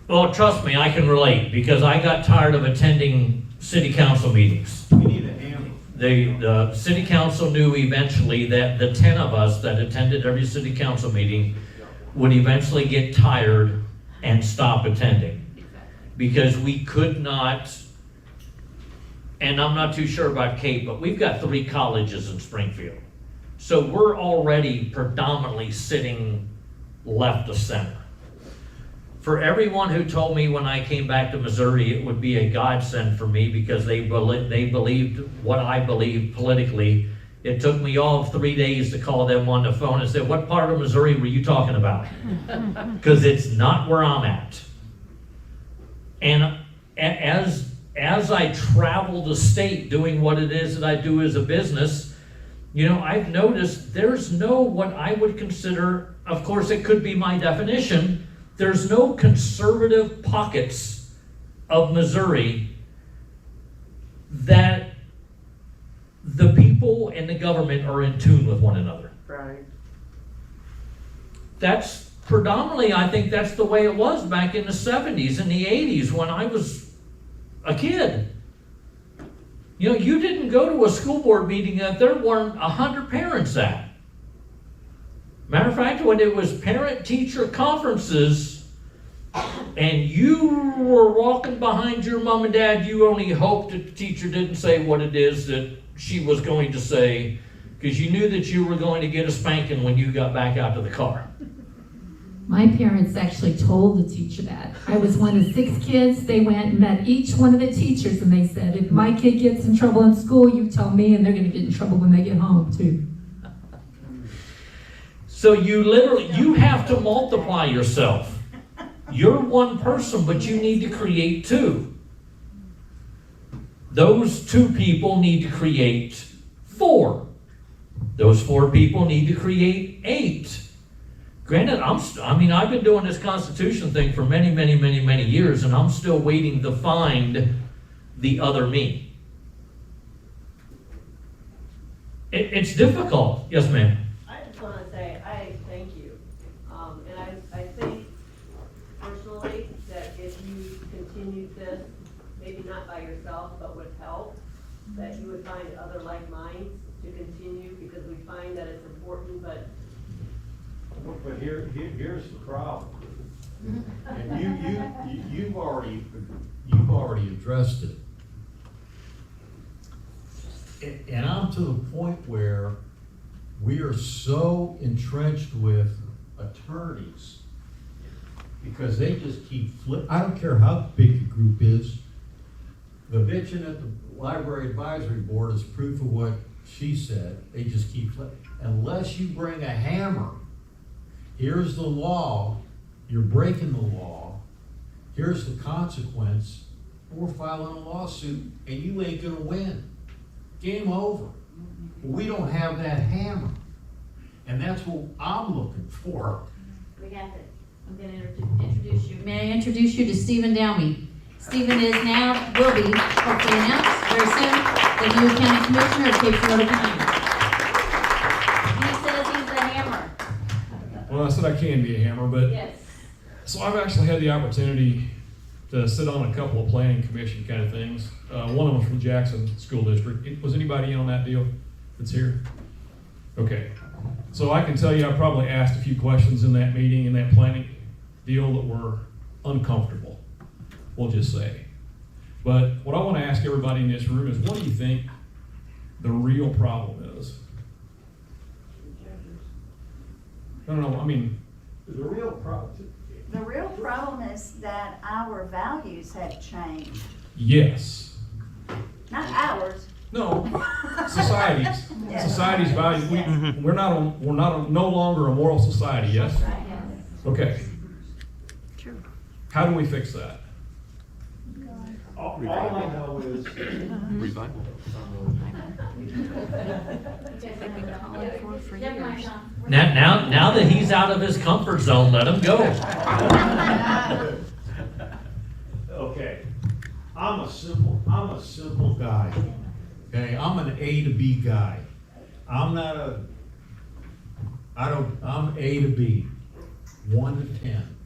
Well, trust me, I can relate, because I got tired of attending city council meetings. We need a hammer. The city council knew eventually that the 10 of us that attended every city council meeting would eventually get tired and stop attending. Because we could not, and I'm not too sure about Kate, but we've got 3 colleges in Springfield. So we're already predominantly sitting left of center. For everyone who told me when I came back to Missouri it would be a godsend for me because they believed what I believed politically, it took me all of 3 days to call them on the phone and say, what part of Missouri were you talking about? Because it's not where I'm at. And as I travel the state doing what it is that I do as a business, you know, I've noticed there's no what I would consider, of course it could be my definition, there's no conservative pockets of Missouri that the people and the government are in tune with one another. Right. That's predominantly, I think that's the way it was back in the 70s and the 80s when I was a kid. You know, you didn't go to a school board meeting that there weren't 100 parents at. Matter of fact, when it was parent-teacher conferences and you were walking behind your mom and dad, you only hoped that the teacher didn't say what it is that she was going to say, because you knew that you were going to get a spanking when you got back out to the car. My parents actually told the teacher that. I was one of 6 kids. They went and met each one of the teachers and they said, if my kid gets in trouble in school, you tell me, and they're going to get in trouble when they get home too. So you have to multiply yourself. You're one person, but you need to create 2. Those 2 people need to create 4. Those 4 people need to create 8. Granted, I've been doing this Constitution thing for many, many, many, many years, and I'm still waiting to find the other me. It's difficult. Yes, ma'am. I just want to say, I thank you. And I think personally that if you continued this, maybe not by yourself, but with help, that you would find other like minds to continue, because we find that it's important, but here's the problem. And you've already addressed it. And I'm to the point where we are so entrenched with attorneys because they just keep I don't care how big the group is. The bitching at the library advisory board is proof of what she said. They just keep unless you bring a hammer. Here's the law, you're breaking the law, here's the consequence, we're filing a lawsuit, and you ain't gonna win. Game over. We don't have that hammer. And that's what I'm looking for. We got it. I'm going to introduce you. May I introduce you to Stephen Downey? Stephen will be hopefully announced very soon, the new county commissioner of Cape Girardeau County. He says he's the hammer. Well, I said I can be a hammer, but Yes. so I've actually had the opportunity to sit on a couple of planning commission kind of things. One of them from Jackson School District. Was anybody in on that deal that's here? Okay. So I can tell you I probably asked a few questions in that meeting, in that planning deal, that were uncomfortable, we'll just say. But what I want to ask everybody in this room is, what do you think the real problem is? No, I mean, The real problem. The real problem is that our values have changed. yes. Not ours. No, society's Yeah. society's values. We're no longer a moral society. Yes. Okay. How do we fix that? All I know is. Revival. Now that he's out of his comfort zone, let him go. Okay, I'm a simple guy. Okay, I'm an A to B guy. I'm A to B, 1 to 10.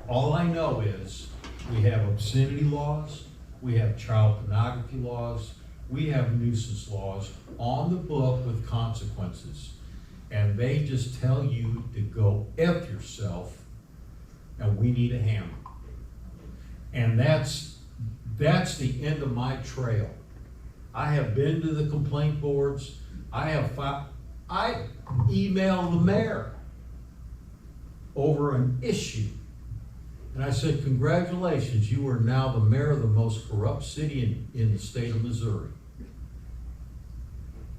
All I know is we have obscenity laws, we have child pornography laws, we have nuisance laws on the book with consequences. And they just tell you to go F yourself, and we need a hammer. And that's the end of my trail. I have been to the complaint boards. I emailed the mayor over an issue. And I said, congratulations, you are now the mayor of the most corrupt city in the state of Missouri.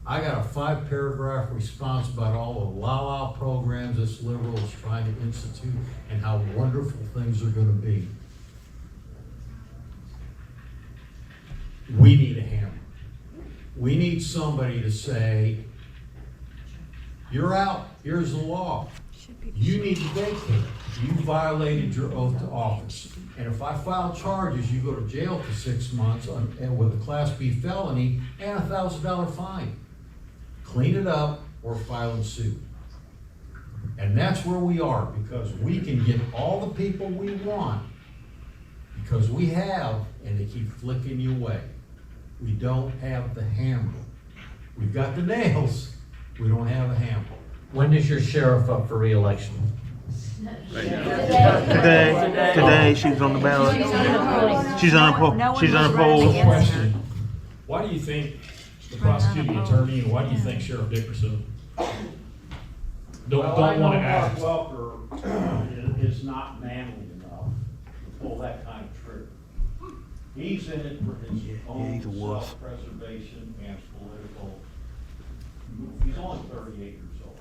I got a 5-paragraph response about all the la-la programs this liberal is trying to institute and how wonderful things are gonna be. We need a hammer. We need somebody to say, you're out, here's the law. You need to vacate. You violated your oath to office. And if I file charges, you go to jail for 6 months and with a Class B felony and a $1,000 fine. Clean it up or file and sue. And that's where we are, because we can get all the people we want, because we have, and they keep flicking you away. We don't have the hammer. We've got the nails, we don't have a hammer. When is your sheriff up for reelection? Today she's on the ballot. She's on a poll. Question, why do you think the prosecuting attorney, and why do you think Sheriff Dickerson don't want to act? Mark Welker is not manly enough to pull that kind of trigger. He's in it for his own self-preservation and political. He's only 38 years old.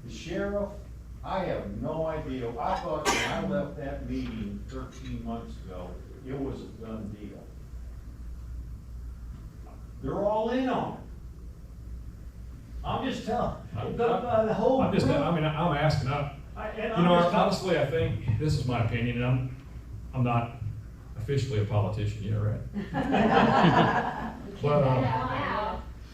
The sheriff, I have no idea. I thought when I left that meeting 13 months ago, it was a done deal. They're all in on it. I'm just telling. The whole I'm group. asking. Honestly, I think this is my opinion, and I'm not officially a politician yet, right? But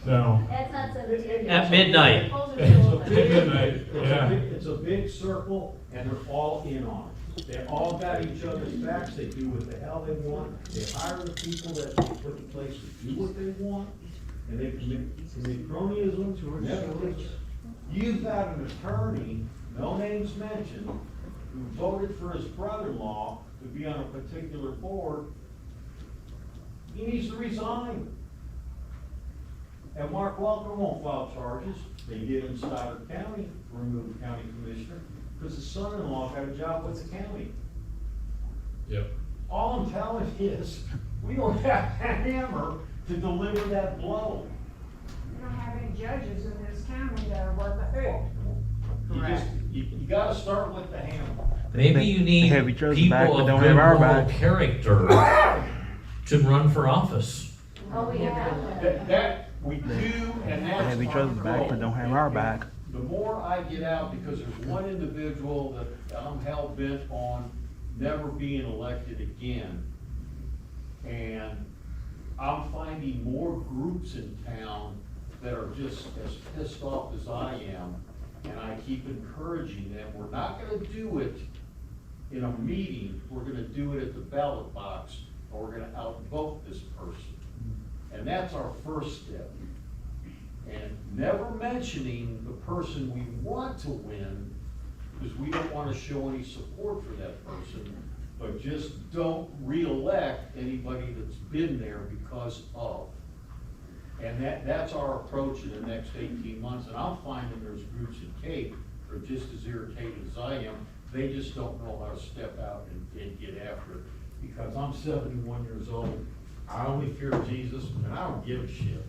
no. That's not 17. At midnight. It's a big circle, and they're all in on it. They all got each other's backs. They do what the hell they want. They hire the people that they put in place to do what they want, and they commit cronyism to negligence. You've got an attorney, no names mentioned, who voted for his brother-in-law to be on a particular board. He needs to resign. And Mark Welker won't file charges. They did in Stoddard County, remove the county commissioner, because his son-in-law got a job with the county. Yep. All I'm telling you is, we don't have a hammer to deliver that blow. We don't have any judges in this county that are worth a hoot. You gotta start with the hammer. Maybe you need Have each other's back, people but of don't good have our moral back. character to run for office. Oh, we have. That we do, and that's Have each our other's back, goal. but don't have our back. The more I get out, because there's one individual that I'm hell bent on never being elected again. And I'm finding more groups in town that are just as pissed off as I am. And I keep encouraging them, we're not gonna do it in a meeting, we're gonna do it at the ballot box, or we're gonna outvote this person. And that's our first step. And never mentioning the person we want to win, because we don't want to show any support for that person, but just don't reelect anybody that's been there because of. And that's our approach in the next 18 months, and I'm finding there's groups in Cape that are just as irritated as I am. They just don't know how to step out and get after it. Because I'm 71 years old, I only fear Jesus, and I don't give a shit.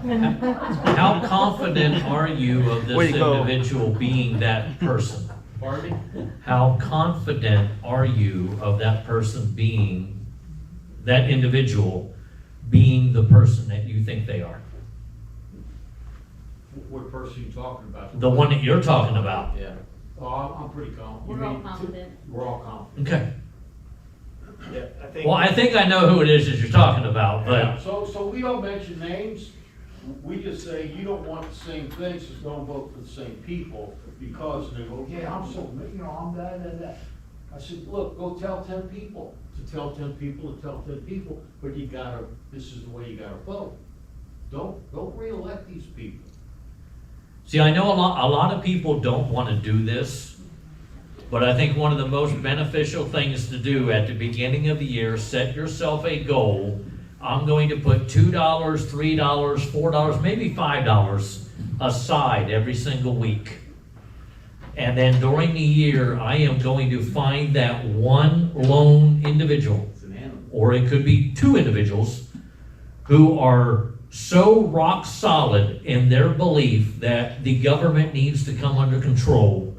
How confident are you of Way this to go. individual being that person? Pardon me? How confident are you of that person being, that individual being the person that you think they are? What person are you talking about? The one that you're talking about? Yeah. Oh, I'm pretty confident. We're all confident. We're all confident. Okay. Yeah, I think. Well, I think I know who it is that you're talking about, Yeah, but so we don't mention names. We just say, you don't want the same things, so don't vote for the same people, because they go, yeah, I'm so, I'm that. I said, look, go tell 10 people, to tell 10 people, but you gotta, this is the way you gotta vote. Don't reelect these people. see, I know a lot of people don't want to do this, but I think one of the most beneficial things to do at the beginning of the year, set yourself a goal. I'm going to put $2, $3, $4, maybe $5 aside every single week. And then during the year, I am going to find that one lone individual, It's an animal. or it could be two individuals, who are so rock solid in their belief that the government needs to come under control,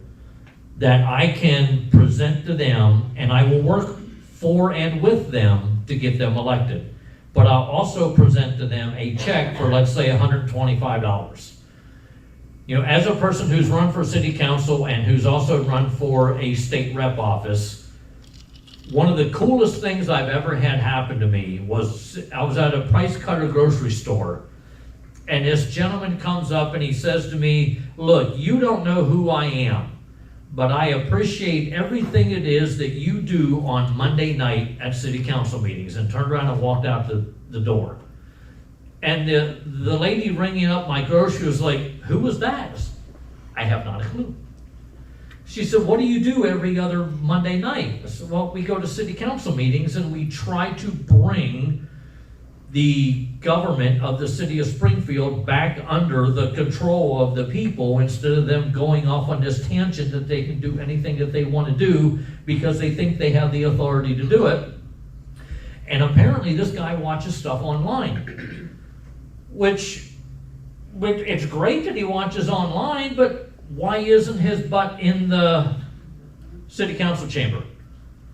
that I can present to them, and I will work for and with them to get them elected. But I'll also present to them a check for, let's say, $125. You know, as a person who's run for city council and who's also run for a state rep office, one of the coolest things I've ever had happen to me was I was at a Price Cutter grocery store, and this gentleman comes up and he says to me, look, you don't know who I am, but I appreciate everything it is that you do on Monday night at city council meetings, and turned around and walked out the door. And the lady ringing up my grocery was like, who was that? I have not a clue. She said, what do you do every other Monday night? I said, well, we go to city council meetings and we try to bring the government of the city of Springfield back under the control of the people, instead of them going off on this tangent that they can do anything that they want to do because they think they have the authority to do it. And apparently this guy watches stuff online, which it's great that he watches online, but why isn't his butt in the city council chamber?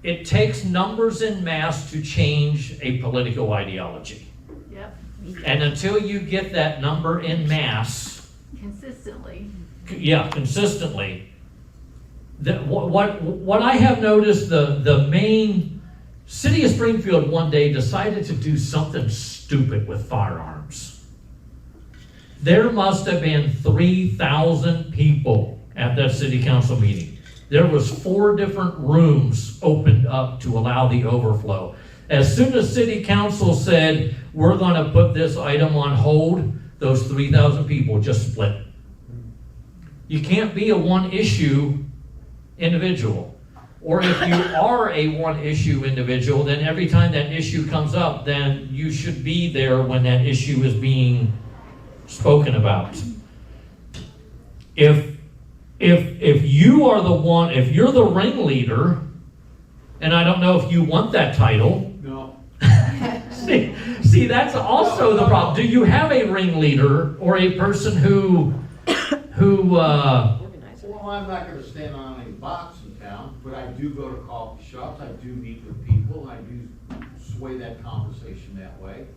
It takes numbers in mass to change a political ideology. Yep. And until you get that number in mass, Consistently. consistently, what I have noticed, the main city of Springfield one day decided to do something stupid with firearms. There must have been 3,000 people at that city council meeting. There was 4 different rooms opened up to allow the overflow. As soon as city council said, we're gonna put this item on hold, those 3,000 people just split. You can't be a one-issue individual. Or if you are a one-issue individual, then every time that issue comes up, then you should be there when that issue is being spoken about. If you are the one, if you're the ringleader, and I don't know if you want that title. No. see, that's also the problem. Do you have a ringleader or a person who Well, I'm not gonna stand on any box in town, but I do go to coffee shops, I do meet with people, and I do sway that conversation that way.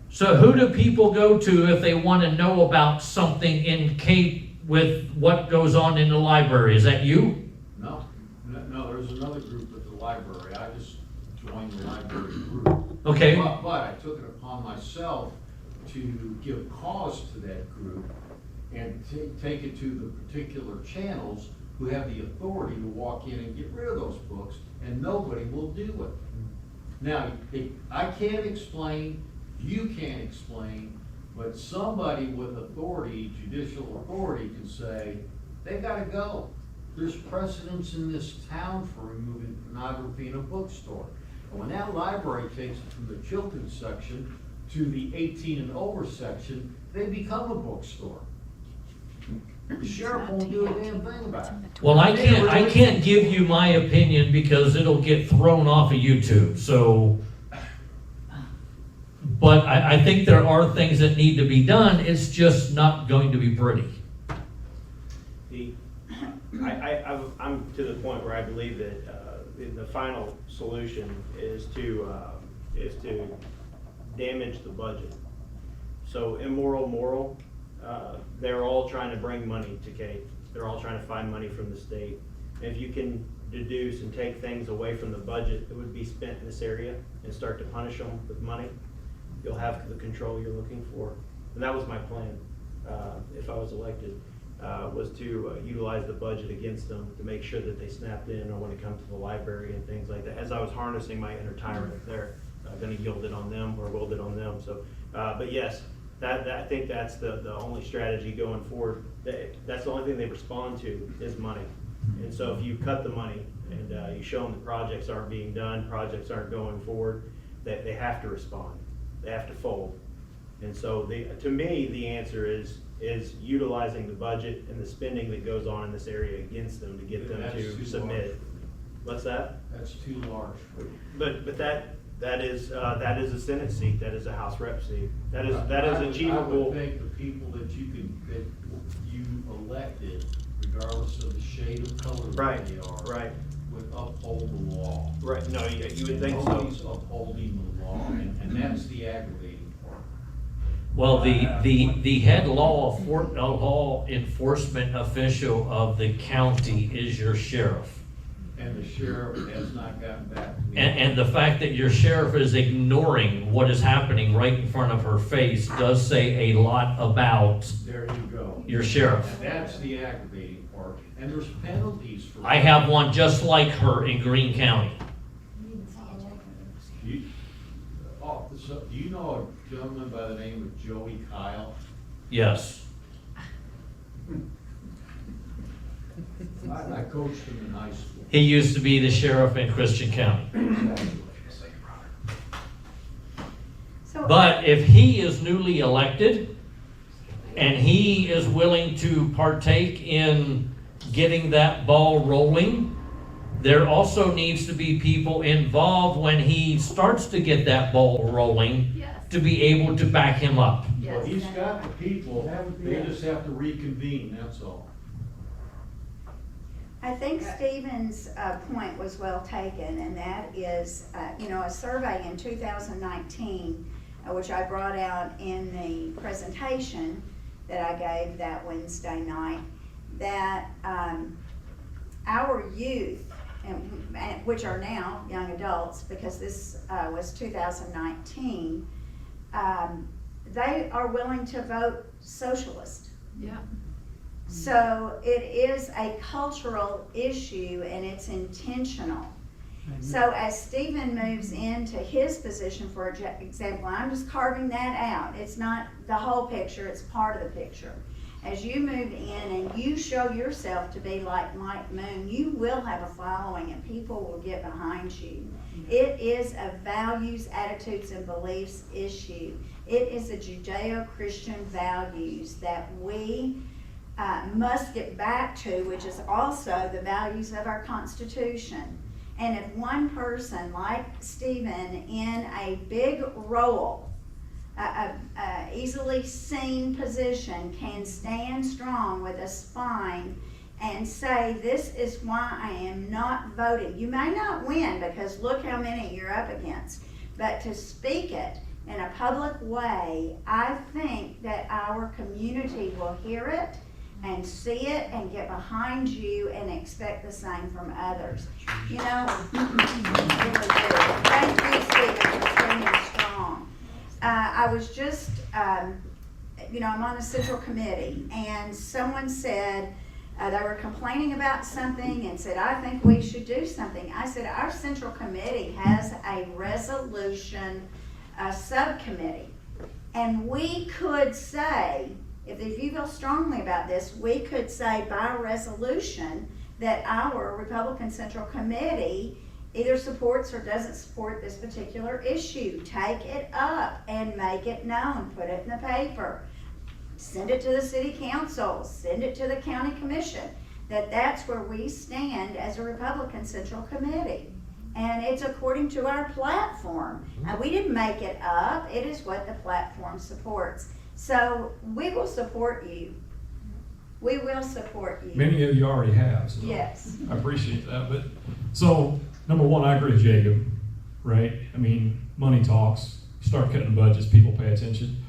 So who do people go to if they want to know about something in Cape with what goes on in the library? Is that you? No, there's another group at the library, I just joined the library group. Okay. But I took it upon myself to give cause to that group and take it to the particular channels who have the authority to walk in and get rid of those books, and nobody will do it. Now, I can't explain, you can't explain, but somebody with authority, judicial authority, can say, they gotta go. There's precedence in this town for removing pornography in a bookstore. And when that library takes it from the children's section to the 18 and over section, they become a bookstore. The sheriff won't do a damn thing about it. Well, I can't give you my opinion because it'll get thrown off of YouTube. So, but I think there are things that need to be done. It's just not going to be pretty. I'm to the point where I believe that the final solution is to damage the budget. So moral, they're all trying to bring money to Cape. They're all trying to find money from the state. And if you can deduce and take things away from the budget that would be spent in this area and start to punish them with money, you'll have the control you're looking for. And that was my plan, if I was elected, was to utilize the budget against them to make sure that they snapped in, or when it comes to the library and things like that. As I was harnessing my inner tyrant there, gonna yield it on them or willed it on them. So, but yes, that I think that's the only strategy going forward. That's the only thing they respond to is money. And so if you cut the money and you show them that projects aren't being done, projects aren't going forward, that they have to respond. They have to fold. And so to me, the answer is utilizing the budget and the spending that goes on in this area against them to get them to submit. Large. What's that? That's too large. But that is a Senate seat. That is a House Rep seat. That is achievable. I would think the people that you elected, regardless of the shade of color that they are, would uphold the law. Right. No, you would think so. Nobody's upholding the law, and that's the aggravating part. Well, the head law enforcement official of the county is your sheriff. And the sheriff has not gotten back to me. And the fact that your sheriff is ignoring what is happening right in front of her face does say a lot about there you go. your sheriff. And that's the aggravating part. and there's penalties for. I have one just like her in Greene County. Do you know a gentleman by the name of Joey Kyle? Yes. I coached him in high school. He used to be the sheriff in Christian County. So, But if he is newly elected and he is willing to partake in getting that ball rolling, there also needs to be people involved when he starts to get that ball rolling Yes. to be able to back him up. Well, he's got the people, they just have to reconvene, that's all. I think Stephen's point was well taken, and that is, a survey in 2019, which I brought out in the presentation that I gave that Wednesday night, that our youth, and which are now young adults, because this was 2019, they are willing to vote socialist. Yeah. So it is a cultural issue and it's intentional. So as Stephen moves into his position, for example, I'm just carving that out. It's not the whole picture, it's part of the picture. As you move in and you show yourself to be like Mike Moon, you will have a following and people will get behind you. It is a values, attitudes, and beliefs issue. It is a Judeo-Christian values that we must get back to, which is also the values of our Constitution. And if one person like Stephen in a big role, easily seen position, can stand strong with a spine and say, this is why I am not voting. You may not win because look how many you're up against, but to speak it in a public way, I think that our community will hear it and see it and get behind you and expect the same from others. You know, really do. Thank you, Stephen, for standing strong. I was just, I'm on the Central Committee, and someone said, they were complaining about something and said, I think we should do something. I said, our Central Committee has a resolution subcommittee, and we could say, if you feel strongly about this, we could say by resolution that our Republican Central Committee either supports or doesn't support this particular issue. Take it up and make it known. Put it in the paper. Send it to the city council. Send it to the county commission. That's where we stand as a Republican Central Committee. And it's according to our platform. We didn't make it up. It is what the platform supports. So we will support you. We will support you. Many of you already have. So Yes. I appreciate that. But so, number one, I agree with Jacob, right? I mean, money talks. You start cutting budgets, people pay attention.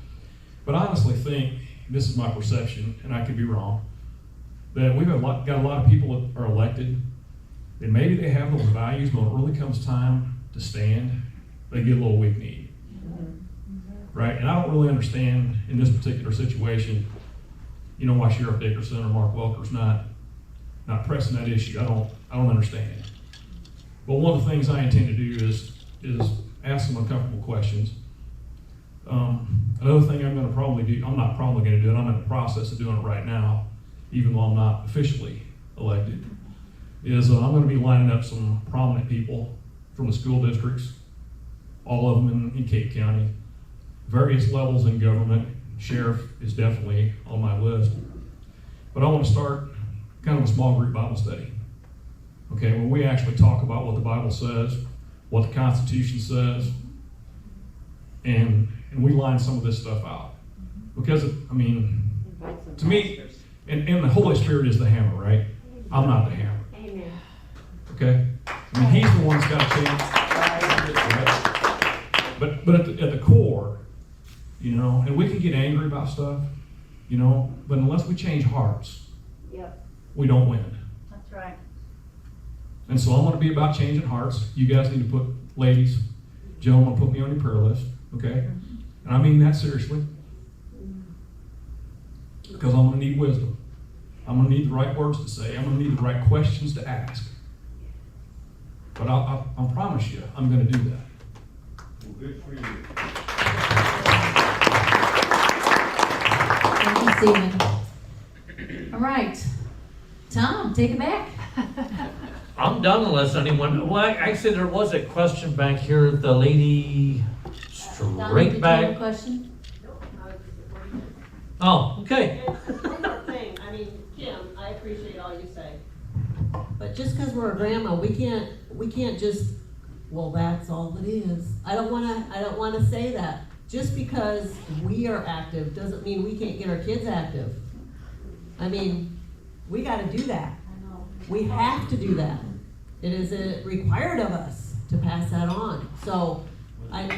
But I honestly think, this is my perception, and I could be wrong, that we've got a lot of people that are elected, and maybe they have those values, but when it really comes time to stand, they get a little weak-kneed. Right? And I don't really understand in this particular situation, why Sheriff Dickerson or Mark Welker's not pressing that issue. I don't understand. But one of the things I intend to do is ask some uncomfortable questions. Another thing I'm not probably going to do it, I'm in the process of doing it right now, even though I'm not officially elected, is I'm going to be lining up some prominent people from the school districts, all of them in Cape County, various levels in government. Sheriff is definitely on my list. But I want to start kind of a small group Bible study. Okay, when we actually talk about what the Bible says, what the Constitution says, and we line some of this stuff out. Because, to me, and the Holy Spirit is the hammer, right? I'm not the hammer. Amen. Okay? He's the one that's got to change. Right? But at the core, and we can get angry about stuff, but unless we change hearts, Yep. we don't win. That's right. And so I'm going to be about changing hearts. You guys need to ladies, gentlemen, put me on your prayer list, okay? And I mean that seriously. Because I'm going to need wisdom. I'm gonna need the right words to say, I'm gonna need the right questions to ask. But I promise you, I'm gonna do that. Well, good for you. Thank you, Stephen. All right, Tom, take it back. I'm done unless anyone, well, actually, there was a question back here, the lady Donna, straight did you have a back. question? Oh, okay. And one more thing, I mean, Jim, I appreciate all you say. But just because we're a grandma, we can't just, well, that's all it is. I don't wanna say that. Just because we are active doesn't mean we can't get our kids active. I mean, we gotta do that. We have to do that. It is required of us to pass that on. So, and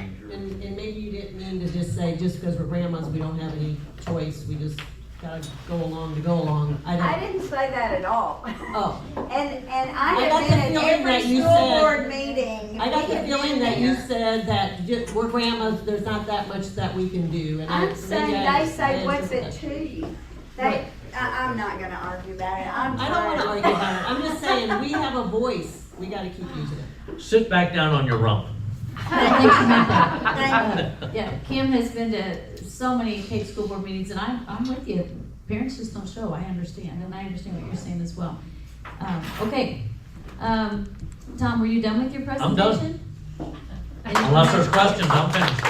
maybe you didn't mean to just say, just because we're grandmas, we don't have any choice, we just gotta go along to go along. I didn't say that at all. Oh, And I I got have the been at feeling every that you school said- board meeting. I got We the have feeling been that you there. said that we're grandmas, there's not that much that we can do. And I'm saying, they say, what's it to? to you? Right. I'm not gonna argue about it. I'm I don't wanna tired. argue about it. I'm just saying, we have a voice. We gotta keep using it. Sit back down on your rump. I think she meant that. Thank you. Yeah, Kim has been to so many Cape School Board meetings, and I'm with you. Parents just don't show, I understand, and I understand what you're saying as well. Okay, Tom, were you done with your I'm done. presentation? Unless there's questions, I'm finished.